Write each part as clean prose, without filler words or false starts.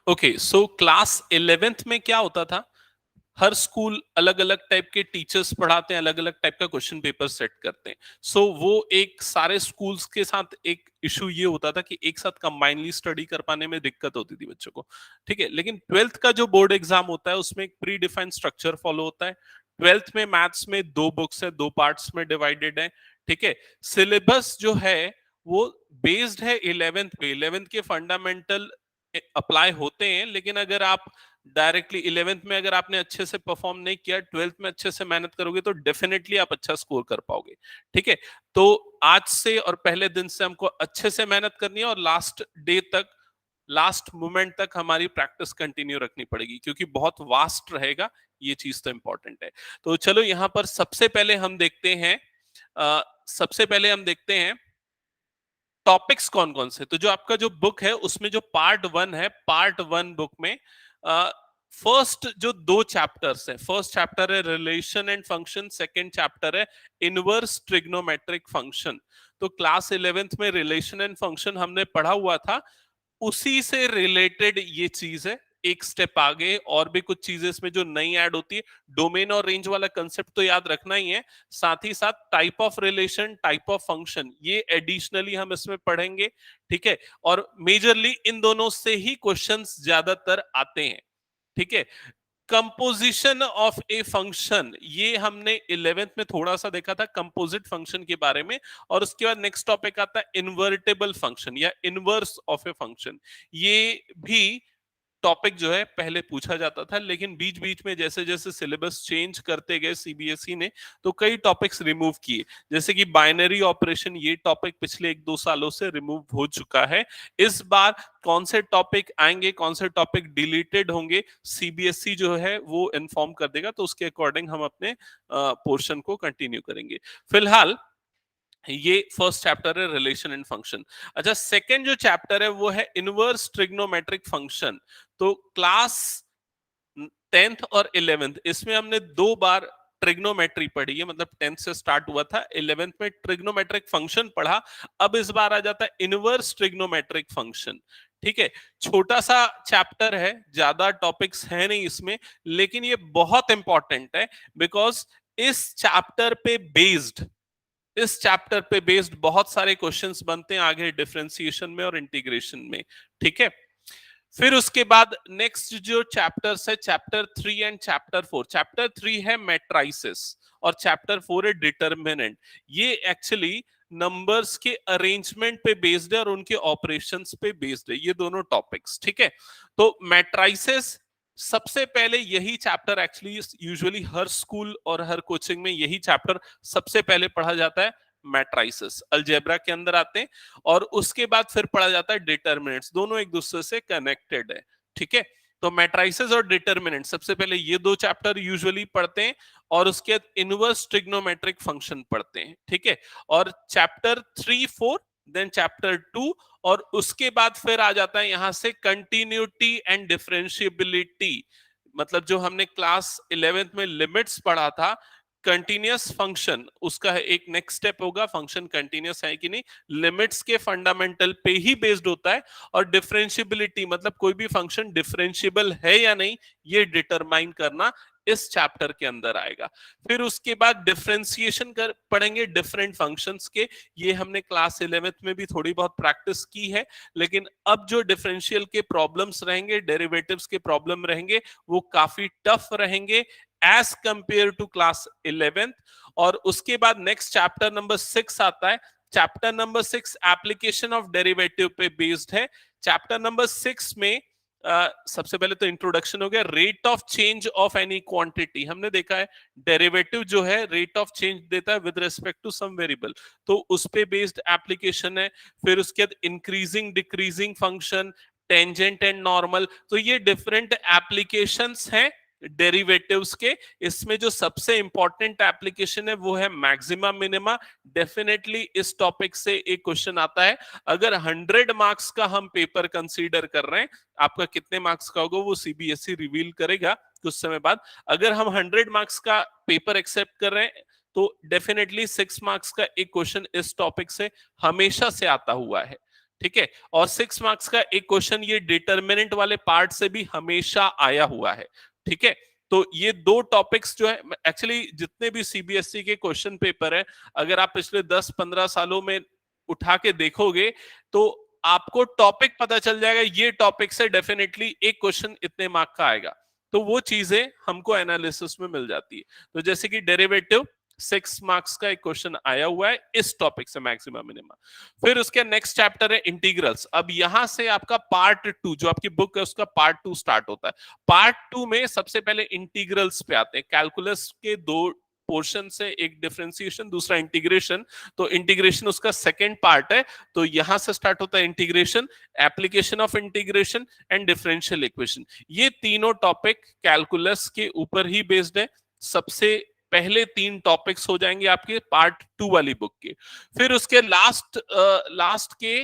Okay, so class 11th में क्या होता था, हर स्कूल अलग अलग टाइप के टीचर्स पढ़ाते हैं, अलग अलग टाइप का क्वेश्चन पेपर सेट करते हैं। सो वो एक सारे स्कूल्स के साथ एक इशू ये होता था कि एक साथ कंबाइनली स्टडी कर पाने में दिक्कत होती थी बच्चों को। ठीक है, लेकिन ट्वेल्थ का जो बोर्ड एग्जाम होता है उसमें एक प्री डिफाइंड स्ट्रक्चर फॉलो होता है। ट्वेल्थ में मैथ्स में दो बुक्स है, दो पार्ट्स में डिवाइडेड है। ठीक है, सिलेबस जो है वो बेस्ड है 11th पे। 11th के फंडामेंटल अप्लाई होते हैं, लेकिन अगर आप डायरेक्टली 11th में अगर आपने अच्छे से परफॉर्म नहीं किया, 12th में अच्छे से मेहनत करोगे तो डेफिनेटली आप अच्छा स्कोर कर पाओगे। ठीक है, तो आज से और पहले दिन से हमको अच्छे से मेहनत करनी है और लास्ट डे तक, लास्ट मोमेंट तक हमारी प्रैक्टिस कंटिन्यू रखनी पड़ेगी, क्योंकि बहुत वास्ट रहेगा। ये चीज तो इंपॉर्टेंट है। तो चलो यहाँ पर सबसे पहले हम देखते हैं, टॉपिक्स कौन कौन से। तो जो आपका जो बुक है उसमें जो पार्ट 1 है, पार्ट 1 बुक में फर्स्ट जो दो चैप्टर्स है, फर्स्ट चैप्टर है relation and function, second chapter है इनवर्स ट्रिग्नोमेट्रिक फंक्शन। तो क्लास 11th में रिलेशन एंड फंक्शन हमने पढ़ा हुआ था, उसी से रिलेटेड ये चीज है। एक स्टेप आगे और भी कुछ चीजें इसमें जो नई ऐड होती है, डोमेन और रेंज वाला कंसेप्ट तो याद रखना ही है, साथ ही साथ type of relation, type of function, ये एडिशनली हम इसमें पढ़ेंगे। ठीक है, और मेजरली इन दोनों से ही क्वेश्चंस ज्यादातर आते हैं। ठीक है, कंपोजिशन ऑफ ए फंक्शन, ये हमने 11th में थोड़ा सा देखा था कंपोजिट फंक्शन के बारे में। और उसके बाद नेक्स्ट टॉपिक आता है इनवर्टेबल फंक्शन या इनवर्स ऑफ ए फंक्शन। ये भी टॉपिक जो है पहले पूछा जाता था, लेकिन बीच बीच में जैसे जैसे सिलेबस चेंज करते गए सीबीएसई ने, तो कई टॉपिक्स रिमूव किए। जैसे कि बाइनरी ऑपरेशन, ये टॉपिक पिछले 1-2 सालों से रिमूव हो चुका है। इस बार कौन से टॉपिक आएंगे, कौन से टॉपिक डिलीटेड होंगे, सीबीएसई जो है वो इन्फॉर्म कर देगा, तो उसके अकॉर्डिंग हम अपने पोर्शन को कंटिन्यू करेंगे। फिलहाल ये फर्स्ट चैप्टर है रिलेशन एंड फंक्शन। अच्छा, सेकंड जो चैप्टर है वो है इनवर्स ट्रिग्नोमेट्रिक फंक्शन। तो क्लास 10th और 11th इसमें हमने 2 बार ट्रिग्नोमेट्री पढ़ी है, मतलब 10th से स्टार्ट हुआ था, 11th में ट्रिग्नोमेट्रिक फंक्शन पढ़ा। अब इस बार आ जाता है इनवर्स ट्रिग्नोमेट्रिक फंक्शन। ठीक है, छोटा सा चैप्टर है, ज्यादा टॉपिक्स है नहीं इसमें, लेकिन ये बहुत इंपॉर्टेंट है, बिकॉज इस चैप्टर पे बेस्ड बहुत सारे क्वेश्चंस बनते हैं आगे डिफरेंशिएशन में और इंटीग्रेशन में। ठीक है, फिर उसके बाद नेक्स्ट जो चैप्टर्स है, चैप्टर 3 एंड चैप्टर 4। चैप्टर 3 है मैट्राइसिस और चैप्टर 4 है डिटरमिनेंट। ये एक्चुअली नंबर्स के अरेंजमेंट पे बेस्ड है और उनके ऑपरेशंस पे बेस्ड है, ये दोनों टॉपिक्स। ठीक है, तो मैट्राइसिस सबसे पहले, यही चैप्टर एक्चुअली यूजुअली हर स्कूल और हर कोचिंग में यही चैप्टर सबसे पहले पढ़ा जाता है। मैट्राइसिस अलजेब्रा के अंदर आते हैं, और उसके बाद फिर पढ़ा जाता है डिटरमिनेंट्स, दोनों एक दूसरे से कनेक्टेड है। ठीक है, तो मैट्राइसिस और डिटरमिनेंट सबसे पहले ये दो चैप्टर यूजुअली पढ़ते हैं, और उसके बाद इनवर्स ट्रिग्नोमेट्रिक फंक्शन पढ़ते हैं। ठीक है, और चैप्टर 3-4, देन चैप्टर 2, और उसके बाद फिर आ जाता है यहां से कंटिन्यूटी एंड डिफरेंशिएबिलिटी। मतलब जो हमने क्लास 11th में लिमिट्स पढ़ा था, कंटिन्यूअस फंक्शन, उसका एक नेक्स्ट स्टेप होगा फंक्शन कंटिन्यूअस है कि नहीं, लिमिट्स के फंडामेंटल पे ही बेस्ड होता है। और डिफरेंशिएबिलिटी मतलब कोई भी फंक्शन डिफरेंशिएबल है या नहीं, ये डिटरमाइन करना इस चैप्टर के अंदर आएगा। फिर उसके बाद डिफरेंशिएशन कर पढ़ेंगे डिफरेंट फंक्शंस के। ये हमने क्लास 11th में भी थोड़ी बहुत प्रैक्टिस की है, लेकिन अब जो डिफरेंशियल के प्रॉब्लम्स रहेंगे, डेरिवेटिव्स के प्रॉब्लम रहेंगे, वो काफी टफ रहेंगे as compare to class 11th। और उसके बाद नेक्स्ट चैप्टर नंबर 6 आता है। Chapter number 6 application of derivative पे बेस्ड है। चैप्टर नंबर 6 में सबसे पहले तो इंट्रोडक्शन हो गया, rate of change of any quantity. हमने देखा है डेरिवेटिव जो है रेट ऑफ चेंज देता है with respect to some variable, तो उस पे बेस्ड एप्लीकेशन है। फिर उसके बाद increasing decreasing function, tangent and normal, तो ये डिफरेंट एप्लीकेशंस हैं डेरिवेटिव्स के। इसमें जो सबसे इंपॉर्टेंट एप्लीकेशन है वो है मैक्सिमा मिनिमा। डेफिनेटली इस टॉपिक से एक क्वेश्चन आता है। अगर 100 मार्क्स का हम पेपर कंसीडर कर रहे हैं, आपका कितने मार्क्स का होगा वो सीबीएसई रिवील करेगा कुछ समय बाद। अगर हम 100 मार्क्स का पेपर एक्सेप्ट कर रहे हैं, तो डेफिनेटली 6 मार्क्स का एक क्वेश्चन इस टॉपिक से हमेशा से आता हुआ है। ठीक है। और 6 मार्क्स का एक क्वेश्चन ये डिटर्मिनेंट वाले पार्ट से भी हमेशा आया हुआ है, ठीक है। तो ये दो टॉपिक्स जो है, एक्चुअली जितने भी सीबीएसई के क्वेश्चन पेपर है, अगर आप पिछले 10-15 सालों में उठा के देखोगे तो आपको टॉपिक पता चल जाएगा, ये टॉपिक से डेफिनेटली एक क्वेश्चन इतने मार्क का आएगा। तो वो चीजें हमको एनालिसिस में मिल जाती है। तो जैसे कि डेरिवेटिव 6 मार्क्स का एक क्वेश्चन आया हुआ है इस टॉपिक से, मैक्सिमम मिनिमम। फिर उसके नेक्स्ट चैप्टर है इंटीग्रल्स। अब यहां से आपका पार्ट 2 जो आपकी बुक है उसका पार्ट 2 स्टार्ट होता है। पार्ट 2 में सबसे पहले इंटीग्रल्स पे आते हैं। कैलकुलस के दो पोर्शन से, एक डिफरेंशिएशन दूसरा इंटीग्रेशन। तो इंटीग्रेशन उसका सेकेंड पार्ट है। तो यहां से स्टार्ट होता है integration, application of integration and differential equation. ये तीनों टॉपिक कैलकुलस के ऊपर ही बेस्ड है। सबसे पहले 3 टॉपिक्स हो जाएंगे आपके पार्ट 2 वाली बुक के। फिर उसके लास्ट के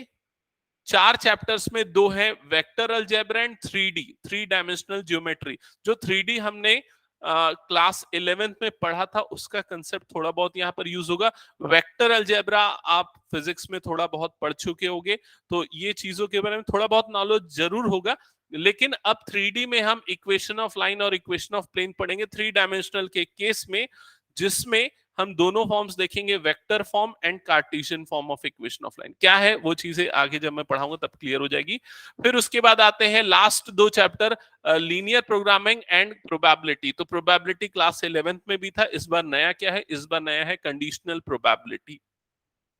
4 चैप्टर्स में 2 है vector algebra and 3D, 3 dimensional geometry. जो 3D हमने क्लास 11th में पढ़ा था उसका कंसेप्ट थोड़ा बहुत यहाँ पर यूज होगा। वेक्टर अलजेब्रा आप फिजिक्स में थोड़ा बहुत पढ़ चुके होंगे, तो ये चीजों के बारे में थोड़ा बहुत नॉलेज जरूर होगा। लेकिन अब 3D में हम इक्वेशन ऑफ लाइन और इक्वेशन ऑफ प्लेन पढ़ेंगे 3 डायमेंशनल के केस में, जिसमें हम दोनों फॉर्म्स देखेंगे, vector form and Cartesian form of equation of line. क्या है वो चीजें आगे जब मैं पढ़ाऊंगा तब क्लियर हो जाएगी। फिर उसके बाद आते हैं last 2 chapter, linear programming and probability. तो प्रोबेबिलिटी क्लास 11th में भी था, इस बार नया क्या है, इस बार नया है कंडीशनल प्रोबेबिलिटी,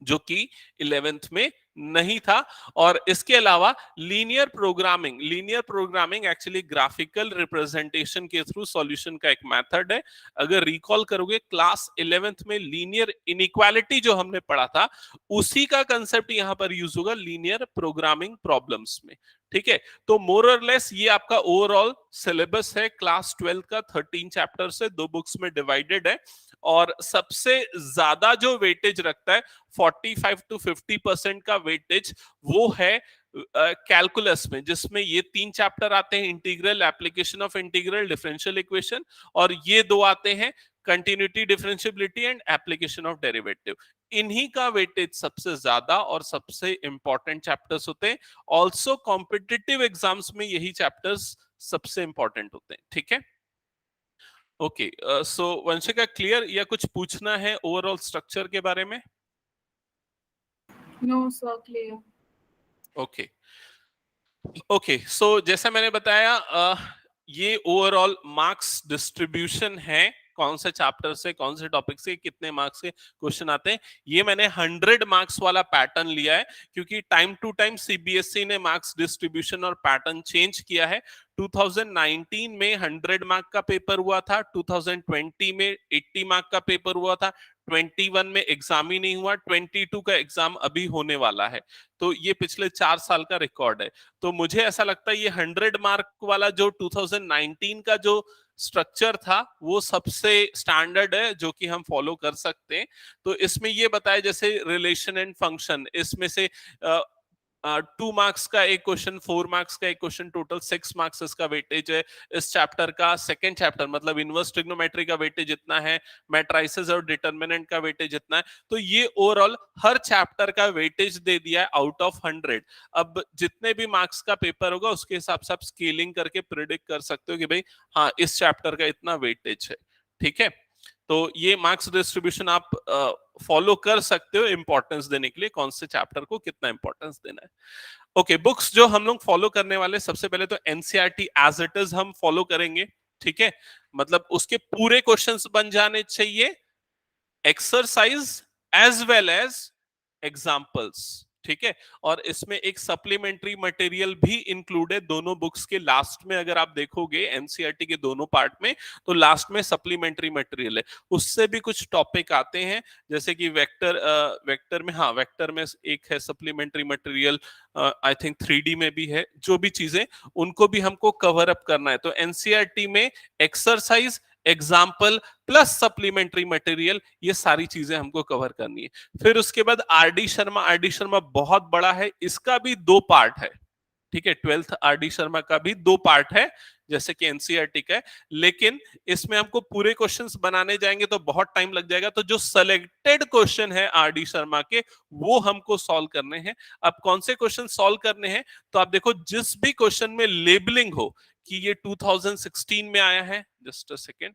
जो कि 11th में नहीं था। और इसके अलावा linear programming actually graphical representation के थ्रू सॉल्यूशन का एक मेथड है। अगर रिकॉल करोगे क्लास 11th में लीनियर इनइक्वालिटी जो हमने पढ़ा था उसी का कंसेप्ट यहां पर यूज होगा लीनियर प्रोग्रामिंग प्रॉब्लम्स में, ठीक है। तो मोर और लेस ये आपका ओवरऑल सिलेबस है क्लास 12 का। 13 चैप्टर से 2 बुक्स में डिवाइडेड है। और सबसे ज्यादा जो वेटेज रखता है 45 to 50% का वेटेज वो है कैलकुलस में, जिसमें ये 3 चैप्टर आते हैं, integral, application of integral, differential equation, और ये 2 आते हैं continuity, differentiability and application of derivative. इन्हीं का वेटेज सबसे ज्यादा और सबसे इंपॉर्टेंट चैप्टर्स होते हैं। ऑल्सो कॉम्पिटिटिव एग्जाम्स में यही चैप्टर्स सबसे इंपॉर्टेंट होते हैं, ठीक है। ओके, सो वंशिका क्लियर, या कुछ पूछना है ओवरऑल स्ट्रक्चर के बारे में? No sir, clear. Okay okay, so जैसा मैंने बताया ये ओवरऑल मार्क्स डिस्ट्रीब्यूशन है, कौन से चैप्टर से कौन से टॉपिक से कितने मार्क्स के क्वेश्चन आते हैं। ये मैंने 100 मार्क्स वाला पैटर्न लिया है, क्योंकि टाइम टू टाइम सीबीएसई ने मार्क्स डिस्ट्रीब्यूशन और पैटर्न चेंज किया है। 2019 में 100 मार्क का पेपर हुआ था, 2020 में 80 मार्क का पेपर हुआ था, 21 में एग्जाम ही नहीं हुआ, 22 का एग्जाम अभी होने वाला है। तो ये पिछले 4 साल का रिकॉर्ड है। तो मुझे ऐसा लगता है ये 100 मार्क वाला जो 2019 का जो स्ट्रक्चर था वो सबसे स्टैंडर्ड है, जो कि हम फॉलो कर सकते हैं। तो इसमें ये बताया जैसे रिलेशन एंड फंक्शन, इसमें से 2 मार्क्स का एक क्वेश्चन, 4 मार्क्स का एक क्वेश्चन, टोटल 6 मार्क्स इसका वेटेज है। इस चैप्टर का सेकंड चैप्टर मतलब इनवर्स ट्रिग्नोमेट्री का वेटेज इतना है, मैट्रिसेस और डिटरमिनेंट का वेटेज इतना है। तो ये ओवरऑल हर चैप्टर का वेटेज दे दिया है आउट ऑफ 100। अब जितने भी मार्क्स का पेपर होगा उसके हिसाब से आप स्केलिंग करके प्रिडिक्ट कर सकते हो कि भाई हाँ इस चैप्टर का इतना वेटेज है, ठीक है। तो ये मार्क्स डिस्ट्रीब्यूशन आप फॉलो कर सकते हो इंपॉर्टेंस देने के लिए, कौन से चैप्टर को कितना इंपॉर्टेंस देना है। ओके, बुक्स जो हम लोग फॉलो करने वाले, सबसे पहले तो एनसीईआरटी एज इट इज हम फॉलो करेंगे, ठीक है। मतलब उसके पूरे क्वेश्चंस बन जाने चाहिए, exercise as well as examples, ठीक है। और इसमें एक सप्लीमेंट्री मटेरियल भी इंक्लूड है दोनों बुक्स के लास्ट में। अगर आप देखोगे एनसीईआरटी के दोनों पार्ट में तो लास्ट में सप्लीमेंट्री मटेरियल है, उससे भी कुछ टॉपिक आते हैं, जैसे कि वेक्टर में, हाँ वेक्टर में एक है supplementary material, I think 3D में भी है। जो भी चीजें उनको भी हमको कवर अप करना है। तो एनसीईआरटी में exercise, example plus supplementary material, ये सारी चीजें हमको कवर करनी है। फिर उसके बाद आरडी शर्मा बहुत बड़ा है, इसका भी 2 पार्ट है, ठीक है। 12th आरडी शर्मा का भी 2 पार्ट है, जैसे कि एनसीईआरटी का है, लेकिन इसमें हमको पूरे क्वेश्चंस बनाने जाएंगे तो बहुत टाइम लग जाएगा। तो जो सेलेक्टेड क्वेश्चन है आरडी शर्मा के, वो हमको सॉल्व करने हैं। अब कौन से क्वेश्चन सॉल्व करने हैं, तो आप देखो जिस भी क्वेश्चन में लेबलिंग हो कि ये 2016 में आया है, जस्ट अ सेकेंड,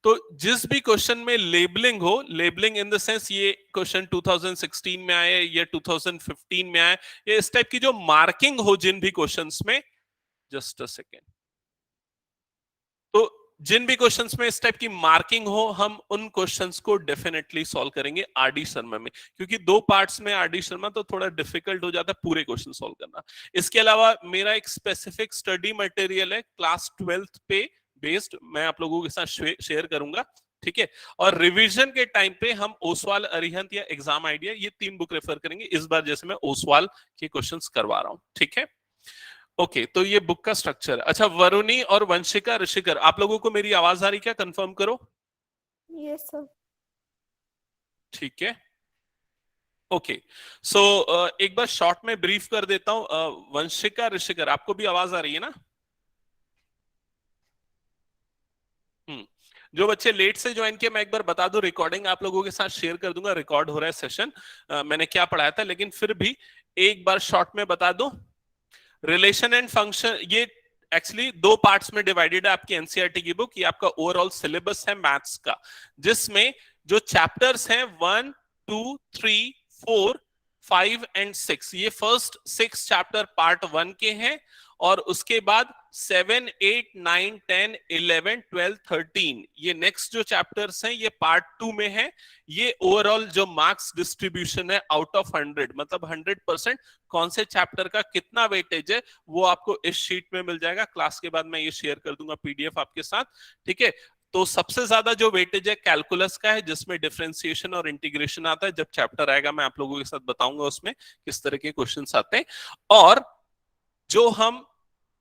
तो जिस भी क्वेश्चन में लेबलिंग हो, लेबलिंग इन द सेंस ये क्वेश्चन 2016 में आए या 2015 में आए, या इस टाइप की जो मार्किंग हो जिन भी क्वेश्चंस में, जस्ट अ सेकेंड, तो जिन भी क्वेश्चंस में इस टाइप की मार्किंग हो, हम उन क्वेश्चंस को डेफिनेटली सॉल्व करेंगे आरडी शर्मा में, क्योंकि 2 पार्ट्स में आरडी शर्मा तो थोड़ा डिफिकल्ट हो जाता है पूरे क्वेश्चन सॉल्व करना। इसके अलावा मेरा एक स्पेसिफिक स्टडी मटेरियल है क्लास 12th पे बेस्ड, मैं आप लोगों के साथ शेयर करूंगा, ठीक है। और रिवीजन के टाइम पे हम ओसवाल, अरिहंत या एग्जाम आइडिया, ये 3 बुक रेफर करेंगे इस बार, जैसे मैं ओसवाल के क्वेश्चंस करवा रहा हूं, ठीक है। ओके, तो ये बुक का स्ट्रक्चर है। अच्छा, वरुणी और वंशिका ऋषिकर, आप लोगों को मेरी आवाज आ रही, क्या कंफर्म करो? Yes sir. ठीक है, ओके। सो एक बार शॉर्ट में ब्रीफ कर देता हूं। वंशिका ऋषिकर, आपको भी आवाज आ रही है ना? जो बच्चे लेट से ज्वाइन किए, मैं एक बार बता दूं, रिकॉर्डिंग आप लोगों के साथ शेयर कर दूंगा, रिकॉर्ड हो रहा है सेशन, मैंने क्या पढ़ाया था, लेकिन फिर भी एक बार शॉर्ट में बता दूं। रिलेशन एंड फंक्शन, ये एक्चुअली 2 पार्ट्स में डिवाइडेड है आपकी एनसीईआरटी की बुक। ये आपका ओवरऑल सिलेबस है मैथ्स का, जिसमें जो चैप्टर्स हैं 1, 2, 3, 4, 5 एंड 6, ये फर्स्ट 6 चैप्टर पार्ट 1 के हैं, और उसके बाद 7, 8, 9, 10, 11, 12, 13 ये नेक्स्ट जो चैप्टर्स हैं ये पार्ट 2 में है। ये ओवरऑल जो मार्क्स डिस्ट्रीब्यूशन है आउट ऑफ 100, मतलब 100% कौन से चैप्टर का कितना वेटेज है वो आपको इस शीट में मिल जाएगा। क्लास के बाद मैं ये शेयर कर दूंगा पीडीएफ आपके साथ, ठीक है। तो सबसे ज्यादा जो वेटेज है कैलकुलस का है, जिसमें डिफरेंशिएशन और इंटीग्रेशन आता है। जब चैप्टर आएगा मैं आप लोगों के साथ बताऊंगा उसमें किस तरह के क्वेश्चंस आते हैं। और जो हम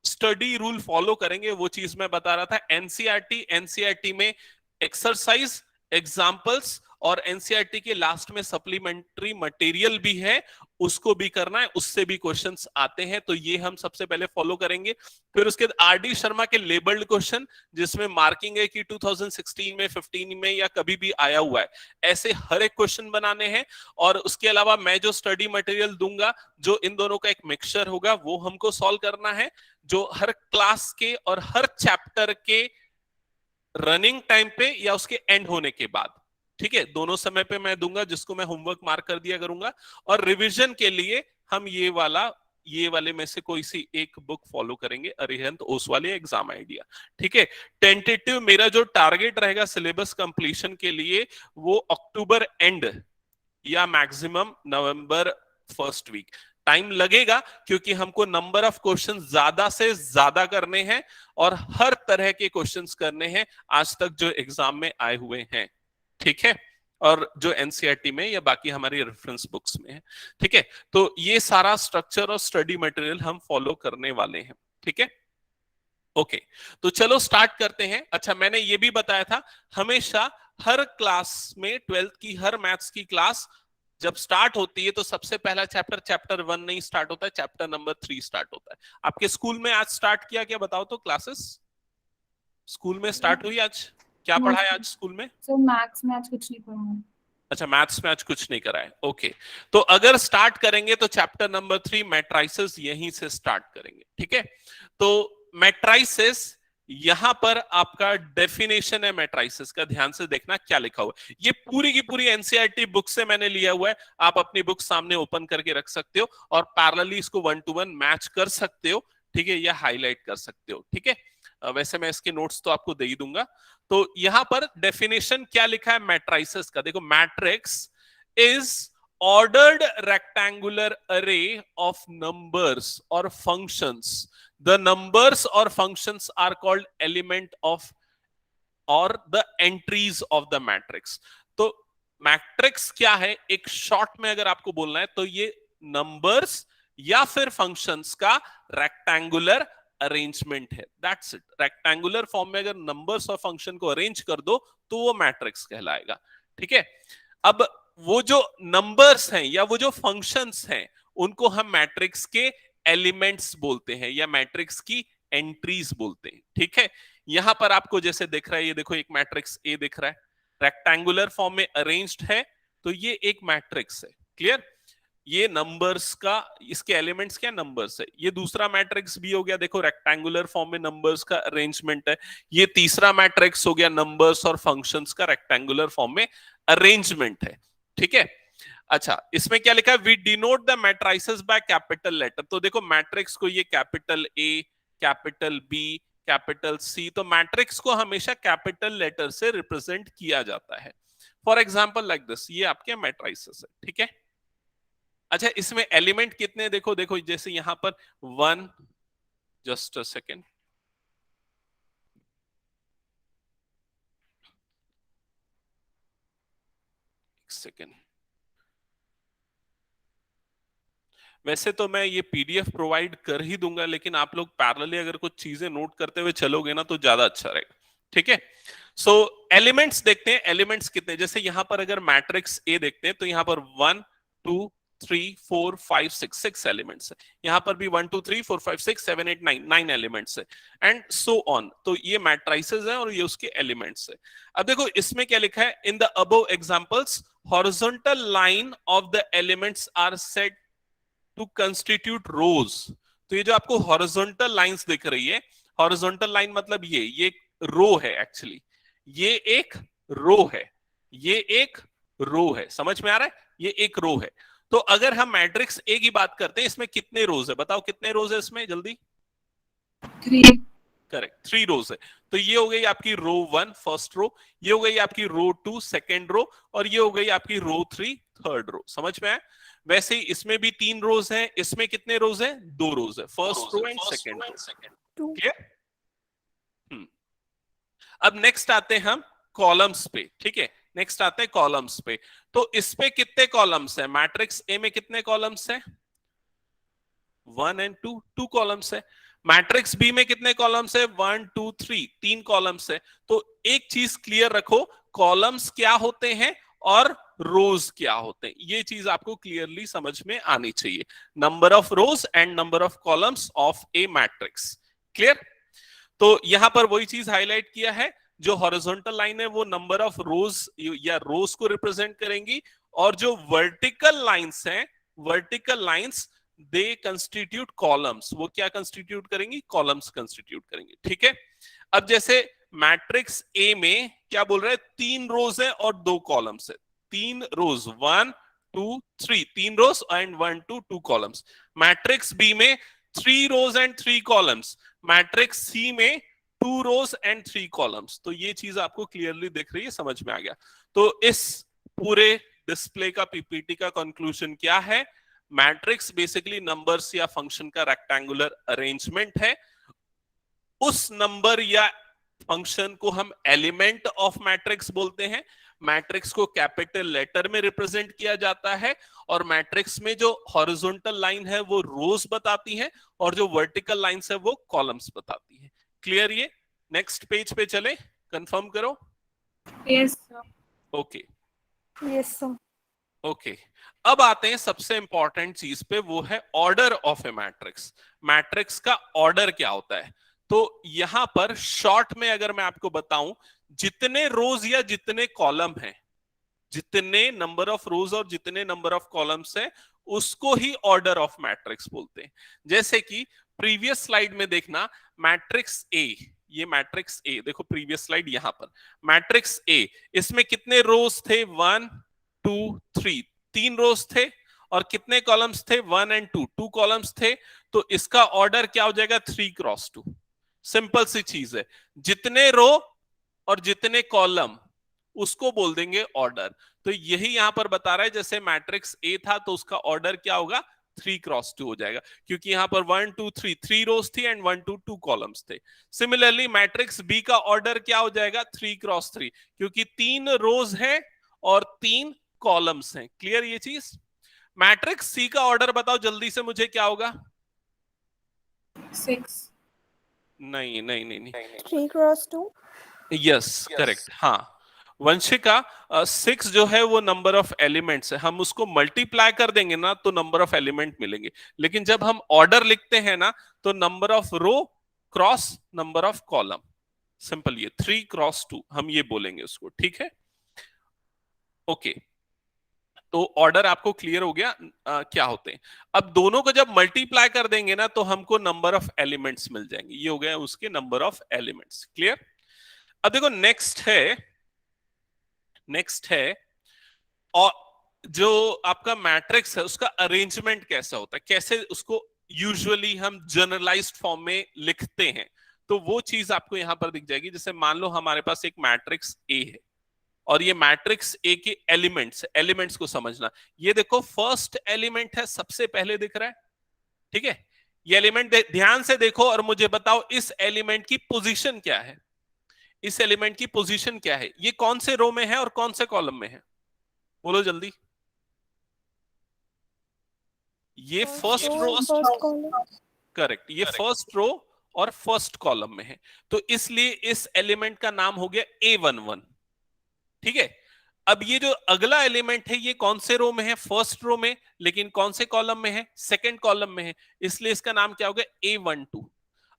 स्टडी रूल फॉलो करेंगे वो चीज मैं बता रहा था। एनसीईआरटी में एक्सरसाइज, एग्जाम्पल्स, और एनसीईआरटी के लास्ट में सप्लीमेंट्री मटेरियल भी है, उसको भी करना है, उससे भी क्वेश्चंस आते हैं, तो ये हम सबसे पहले फॉलो करेंगे। फिर उसके बाद आरडी शर्मा के लेबल्ड क्वेश्चन, जिसमें मार्किंग है कि 2016 में, 15 में या कभी भी आया हुआ है, ऐसे हर एक क्वेश्चन बनाने हैं। और उसके अलावा मैं जो स्टडी मटेरियल दूंगा, जो इन दोनों का एक मिक्सचर होगा, वो हमको सॉल्व करना है, जो हर क्लास के और हर चैप्टर के रनिंग टाइम पे या उसके एंड होने के बाद, ठीक है, दोनों समय पे मैं दूंगा, जिसको मैं होमवर्क मार्क कर दिया करूंगा। और रिवीजन के लिए हम ये वाले में से कोई सी एक बुक फॉलो करेंगे, अरिहंत, ओसवाल, एग्जाम आइडिया, ठीक है। टेंटेटिव मेरा जो टारगेट रहेगा सिलेबस कंप्लीशन के लिए, वो अक्टूबर एंड या maximum November first week. Time लगेगा क्योंकि हमको नंबर ऑफ क्वेश्चन ज्यादा से ज्यादा करने हैं, और हर तरह के क्वेश्चंस करने हैं आज तक जो एग्जाम में आए हुए हैं, ठीक है, और जो एनसीईआरटी में या बाकी हमारी रेफरेंस बुक्स में है, ठीक है। तो ये सारा स्ट्रक्चर और स्टडी मटेरियल हम फॉलो करने वाले हैं, ठीक है। ओके, तो चलो स्टार्ट करते हैं। अच्छा, मैंने ये भी बताया था, हमेशा हर क्लास में, 12th की हर मैथ्स की क्लास जब स्टार्ट होती है तो सबसे पहला चैप्टर 1 नहीं स्टार्ट होता है, चैप्टर नंबर 3 स्टार्ट होता है। आपके स्कूल में आज स्टार्ट किया क्या, बताओ तो? क्लासेस स्कूल में स्टार्ट हुई आज? क्या पढ़ा है आज स्कूल में? सर मैथ्स में आज कुछ नहीं पढ़ा। अच्छा, मैथ्स में आज कुछ नहीं करा है, ओके। तो अगर स्टार्ट करेंगे तो चैप्टर नंबर 3 मैट्राइसेस यहीं से स्टार्ट करेंगे, ठीक है। तो मैट्राइसेस, यहां पर आपका डेफिनेशन है मैट्राइसेस का, ध्यान से देखना क्या लिखा हुआ है। ये पूरी की पूरी एनसीईआरटी बुक से मैंने लिया हुआ है, आप अपनी बुक सामने ओपन करके रख सकते हो और पैरेलली इसको 1 to 1 मैच कर सकते हो, ठीक है, या हाईलाइट कर सकते हो, ठीक है। वैसे मैं इसके नोट्स तो आपको दे ही दूंगा। तो यहां पर डेफिनेशन क्या लिखा है मैट्राइसेस का, देखो, matrix is ordered rectangular array of numbers or functions. The numbers or functions are called element of or the entries of the matrix. तो मैट्रिक्स क्या है, एक शॉर्ट में अगर आपको बोलना है तो ये नंबर्स या फिर फंक्शंस का रेक्टेंगुलर अरेंजमेंट है, दैट्स इट। रेक्टेंगुलर फॉर्म में अगर नंबर्स और फंक्शन को अरेंज कर दो तो वो मैट्रिक्स कहलाएगा, ठीक है। अब वो जो नंबर्स हैं या वो जो फंक्शंस हैं, उनको हम मैट्रिक्स के एलिमेंट्स बोलते हैं या मैट्रिक्स की एंट्रीज बोलते हैं, ठीक है। यहां पर आपको जैसे दिख रहा है, ये देखो एक मैट्रिक्स ए दिख रहा है, रेक्टेंगुलर फॉर्म में अरेंज्ड है, तो ये एक मैट्रिक्स है। क्लियर? ये नंबर्स का, इसके एलिमेंट्स क्या नंबर्स है। ये दूसरा मैट्रिक्स भी हो गया, देखो रेक्टेंगुलर फॉर्म में नंबर्स का अरेंजमेंट है। ये तीसरा मैट्रिक्स हो गया, नंबर्स और फंक्शंस का रेक्टेंगुलर फॉर्म में अरेंजमेंट है, ठीक है। अच्छा, इसमें क्या लिखा है, we denote the matrices by capital letter. तो देखो मैट्रिक्स को ये capital A, capital B, capital C, तो मैट्रिक्स को हमेशा कैपिटल लेटर से रिप्रेजेंट किया जाता है। फॉर एग्जाम्पल लाइक दिस, ये आपके मैट्रिसेस है, ठीक है। अच्छा, इसमें एलिमेंट कितने, देखो देखो जैसे यहां पर 1, जस्ट अ सेकेंड, सेकेंड, वैसे तो मैं ये पीडीएफ प्रोवाइड कर ही दूंगा, लेकिन आप लोग पैरेलली अगर कुछ चीजें नोट करते हुए चलोगे ना तो ज्यादा अच्छा रहेगा, ठीक है। सो एलिमेंट्स देखते हैं, एलिमेंट्स कितने, जैसे यहां पर अगर मैट्रिक्स ए देखते हैं तो यहां पर 1 2 3 4 5 6 एलिमेंट्स है। यहां पर भी 1 2 3 4 5 6 7 8 9 एलिमेंट्स है, एंड सो ऑन। तो ये मैट्रिसेस है और ये उसके एलिमेंट्स है। अब देखो इसमें क्या लिखा है, in the above examples horizontal line of the elements are said to constitute rows. तो ये जो आपको हॉरिजॉन्टल लाइंस दिख रही है, हॉरिजॉन्टल लाइन मतलब ये एक रो है एक्चुअली, ये एक रो है, ये एक रो है, समझ में आ रहा है, ये एक रो है। तो अगर हम मैट्रिक्स ए की बात करते हैं, इसमें कितने रोज है, बताओ कितने रोज है इसमें जल्दी। 3। करेक्ट, 3 रोज है। तो ये हो गई आपकी रो 1 फर्स्ट रो, ये हो गई आपकी रो 2 सेकेंड रो, और ये हो गई आपकी रो 3 थर्ड रो। समझ में आया? वैसे ही इसमें भी 3 रोज हैं, इसमें कितने रोज हैं, 2 रोज है, first row and second row. Clear? अब नेक्स्ट आते हैं हम कॉलम्स पे, ठीक है। नेक्स्ट आते हैं कॉलम्स पे। तो इस पे कितने कॉलम्स हैं, मैट्रिक्स ए में कितने कॉलम्स हैं, 1 एंड 2, 2 कॉलम्स है। मैट्रिक्स बी में कितने कॉलम्स है, 1 2 3, 3 कॉलम्स है। तो एक चीज क्लियर रखो, कॉलम्स क्या होते हैं और रोज क्या होते हैं, ये चीज आपको क्लियरली समझ में आनी चाहिए। Number of rose and number of columns of A matrix. Clear? तो यहां पर वही चीज हाईलाइट किया है, जो हॉरिजॉन्टल लाइन है वो नंबर ऑफ रोज या रोज को रिप्रेजेंट करेंगी, और जो वर्टिकल लाइंस हैं, वर्टिकल लाइंस दे कंस्टिट्यूट कॉलम्स, वो क्या कंस्टिट्यूट करेंगी, कॉलम्स कंस्टिट्यूट करेंगे, ठीक है। अब जैसे मैट्रिक्स ए में क्या बोल रहा है, 3 रोज है और 2 कॉलम्स है, 3 रोज 1 2 3, 3 रोज एंड 1 2 2 कॉलम्स। मैट्रिक्स बी में 3 रोज एंड 3 कॉलम्स, मैट्रिक्स सी में 2 रोज एंड 3 कॉलम्स। तो ये चीज आपको क्लियरली दिख रही है, समझ में आ गया। तो इस पूरे डिस्प्ले का, पीपीटी का कंक्लूजन क्या है, मैट्रिक्स बेसिकली नंबर्स या फंक्शन का रेक्टेंगुलर अरेंजमेंट है। उस नंबर या फंक्शन को हम एलिमेंट ऑफ मैट्रिक्स बोलते हैं। मैट्रिक्स को कैपिटल लेटर में रिप्रेजेंट किया जाता है, और मैट्रिक्स में जो हॉरिजॉन्टल लाइन है वो रोज बताती है, और जो वर्टिकल लाइंस है वो कॉलम्स बताती है। क्लियर? ये नेक्स्ट पेज पे चले, कंफर्म करो। Yes sir. Okay yes sir. Okay, अब आते हैं सबसे इंपॉर्टेंट चीज पे, वो है order of A matrix. Matrix का ऑर्डर क्या होता है? तो यहां पर शॉर्ट में अगर मैं आपको बताऊं, जितने रोज या जितने कॉलम हैं, जितने नंबर ऑफ रोज और जितने नंबर ऑफ कॉलम्स हैं, उसको ही ऑर्डर ऑफ मैट्रिक्स बोलते हैं। जैसे कि प्रीवियस स्लाइड में देखना, मैट्रिक्स ए, ये मैट्रिक्स ए देखो, प्रीवियस स्लाइड यहां पर मैट्रिक्स ए, इसमें कितने रोज थे, 1 2 3, 3 रोज थे, और कितने कॉलम्स थे, 1 एंड 2, 2 कॉलम्स थे। तो इसका ऑर्डर क्या हो जाएगा, 3 क्रॉस 2। सिंपल सी चीज है, जितने रो और जितने कॉलम उसको बोल देंगे ऑर्डर। तो यही यहां पर बता रहा है, जैसे मैट्रिक्स ए था तो उसका ऑर्डर क्या होगा, 3 क्रॉस 2 हो जाएगा, क्योंकि यहां पर 1 2 3, 3 रोज थी एंड 1 2 2 कॉलम्स थे। सिमिलरली मैट्रिक्स बी का ऑर्डर क्या हो जाएगा, 3 क्रॉस 3, क्योंकि 3 रोज है और 3 कॉलम्स हैं। क्लियर ये चीज? मैट्रिक्स सी का ऑर्डर बताओ जल्दी से मुझे, क्या होगा? 6। नहीं नहीं नहीं नहीं, 3 क्रॉस 2। यस करेक्ट, हाँ वंशिका 6 जो है वो नंबर ऑफ एलिमेंट्स है, हम उसको मल्टीप्लाई कर देंगे ना तो नंबर ऑफ एलिमेंट मिलेंगे, लेकिन जब हम ऑर्डर लिखते हैं ना तो number of row cross number of column, simple ये 3 क्रॉस 2 हम ये बोलेंगे उसको, ठीक है। ओके, तो ऑर्डर आपको क्लियर हो गया क्या होते हैं। अब दोनों को जब मल्टीप्लाई कर देंगे ना तो हमको नंबर ऑफ एलिमेंट्स मिल जाएंगे, ये हो गया उसके नंबर ऑफ एलिमेंट्स, क्लियर। अब देखो नेक्स्ट है और जो आपका मैट्रिक्स है उसका अरेंजमेंट कैसा होता है, कैसे उसको यूजुअली हम जनरलाइज्ड फॉर्म में लिखते हैं, तो वो चीज आपको यहां पर दिख जाएगी। जैसे मान लो हमारे पास एक मैट्रिक्स ए है और ये मैट्रिक्स ए के एलिमेंट्स को समझना। ये देखो फर्स्ट एलिमेंट है, सबसे पहले दिख रहा है, ठीक है। ये एलिमेंट ध्यान से देखो और मुझे बताओ इस एलिमेंट की पोजीशन क्या है, इस एलिमेंट की पोजीशन क्या है, ये कौन से रो में है और कौन से कॉलम में है, बोलो जल्दी। ये फर्स्ट रो, करेक्ट, ये फर्स्ट रो और फर्स्ट कॉलम में है, तो इसलिए इस एलिमेंट का नाम हो गया A11, ठीक है। अब ये जो अगला एलिमेंट है ये कौन से रो में है, फर्स्ट रो में, लेकिन कौन से कॉलम में है, सेकंड कॉलम में है, इसलिए इसका नाम क्या हो गया A12।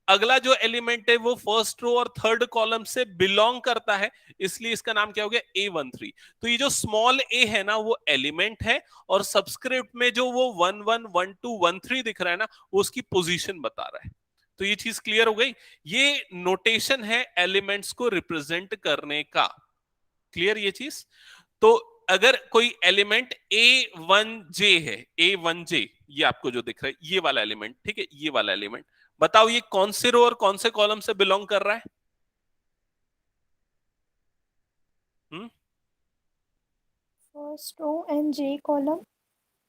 अगला जो एलिमेंट है वो फर्स्ट रो और थर्ड कॉलम से बिलोंग करता है, इसलिए इसका नाम क्या हो गया A13। तो ये जो स्मॉल a है ना वो एलिमेंट है, और सब्सक्रिप्ट में जो वो 11 12 13 दिख रहा है ना वो उसकी पोजीशन बता रहा है। तो ये चीज क्लियर हो गई, ये नोटेशन है एलिमेंट्स को रिप्रेजेंट करने का, क्लियर ये चीज। तो अगर कोई एलिमेंट A1J है, A1J ये आपको जो दिख रहा है ये वाला एलिमेंट, ठीक है, ये वाला एलिमेंट, बताओ ये कौन से रो और कौन से कॉलम से बिलोंग कर रहा है। First row and J column.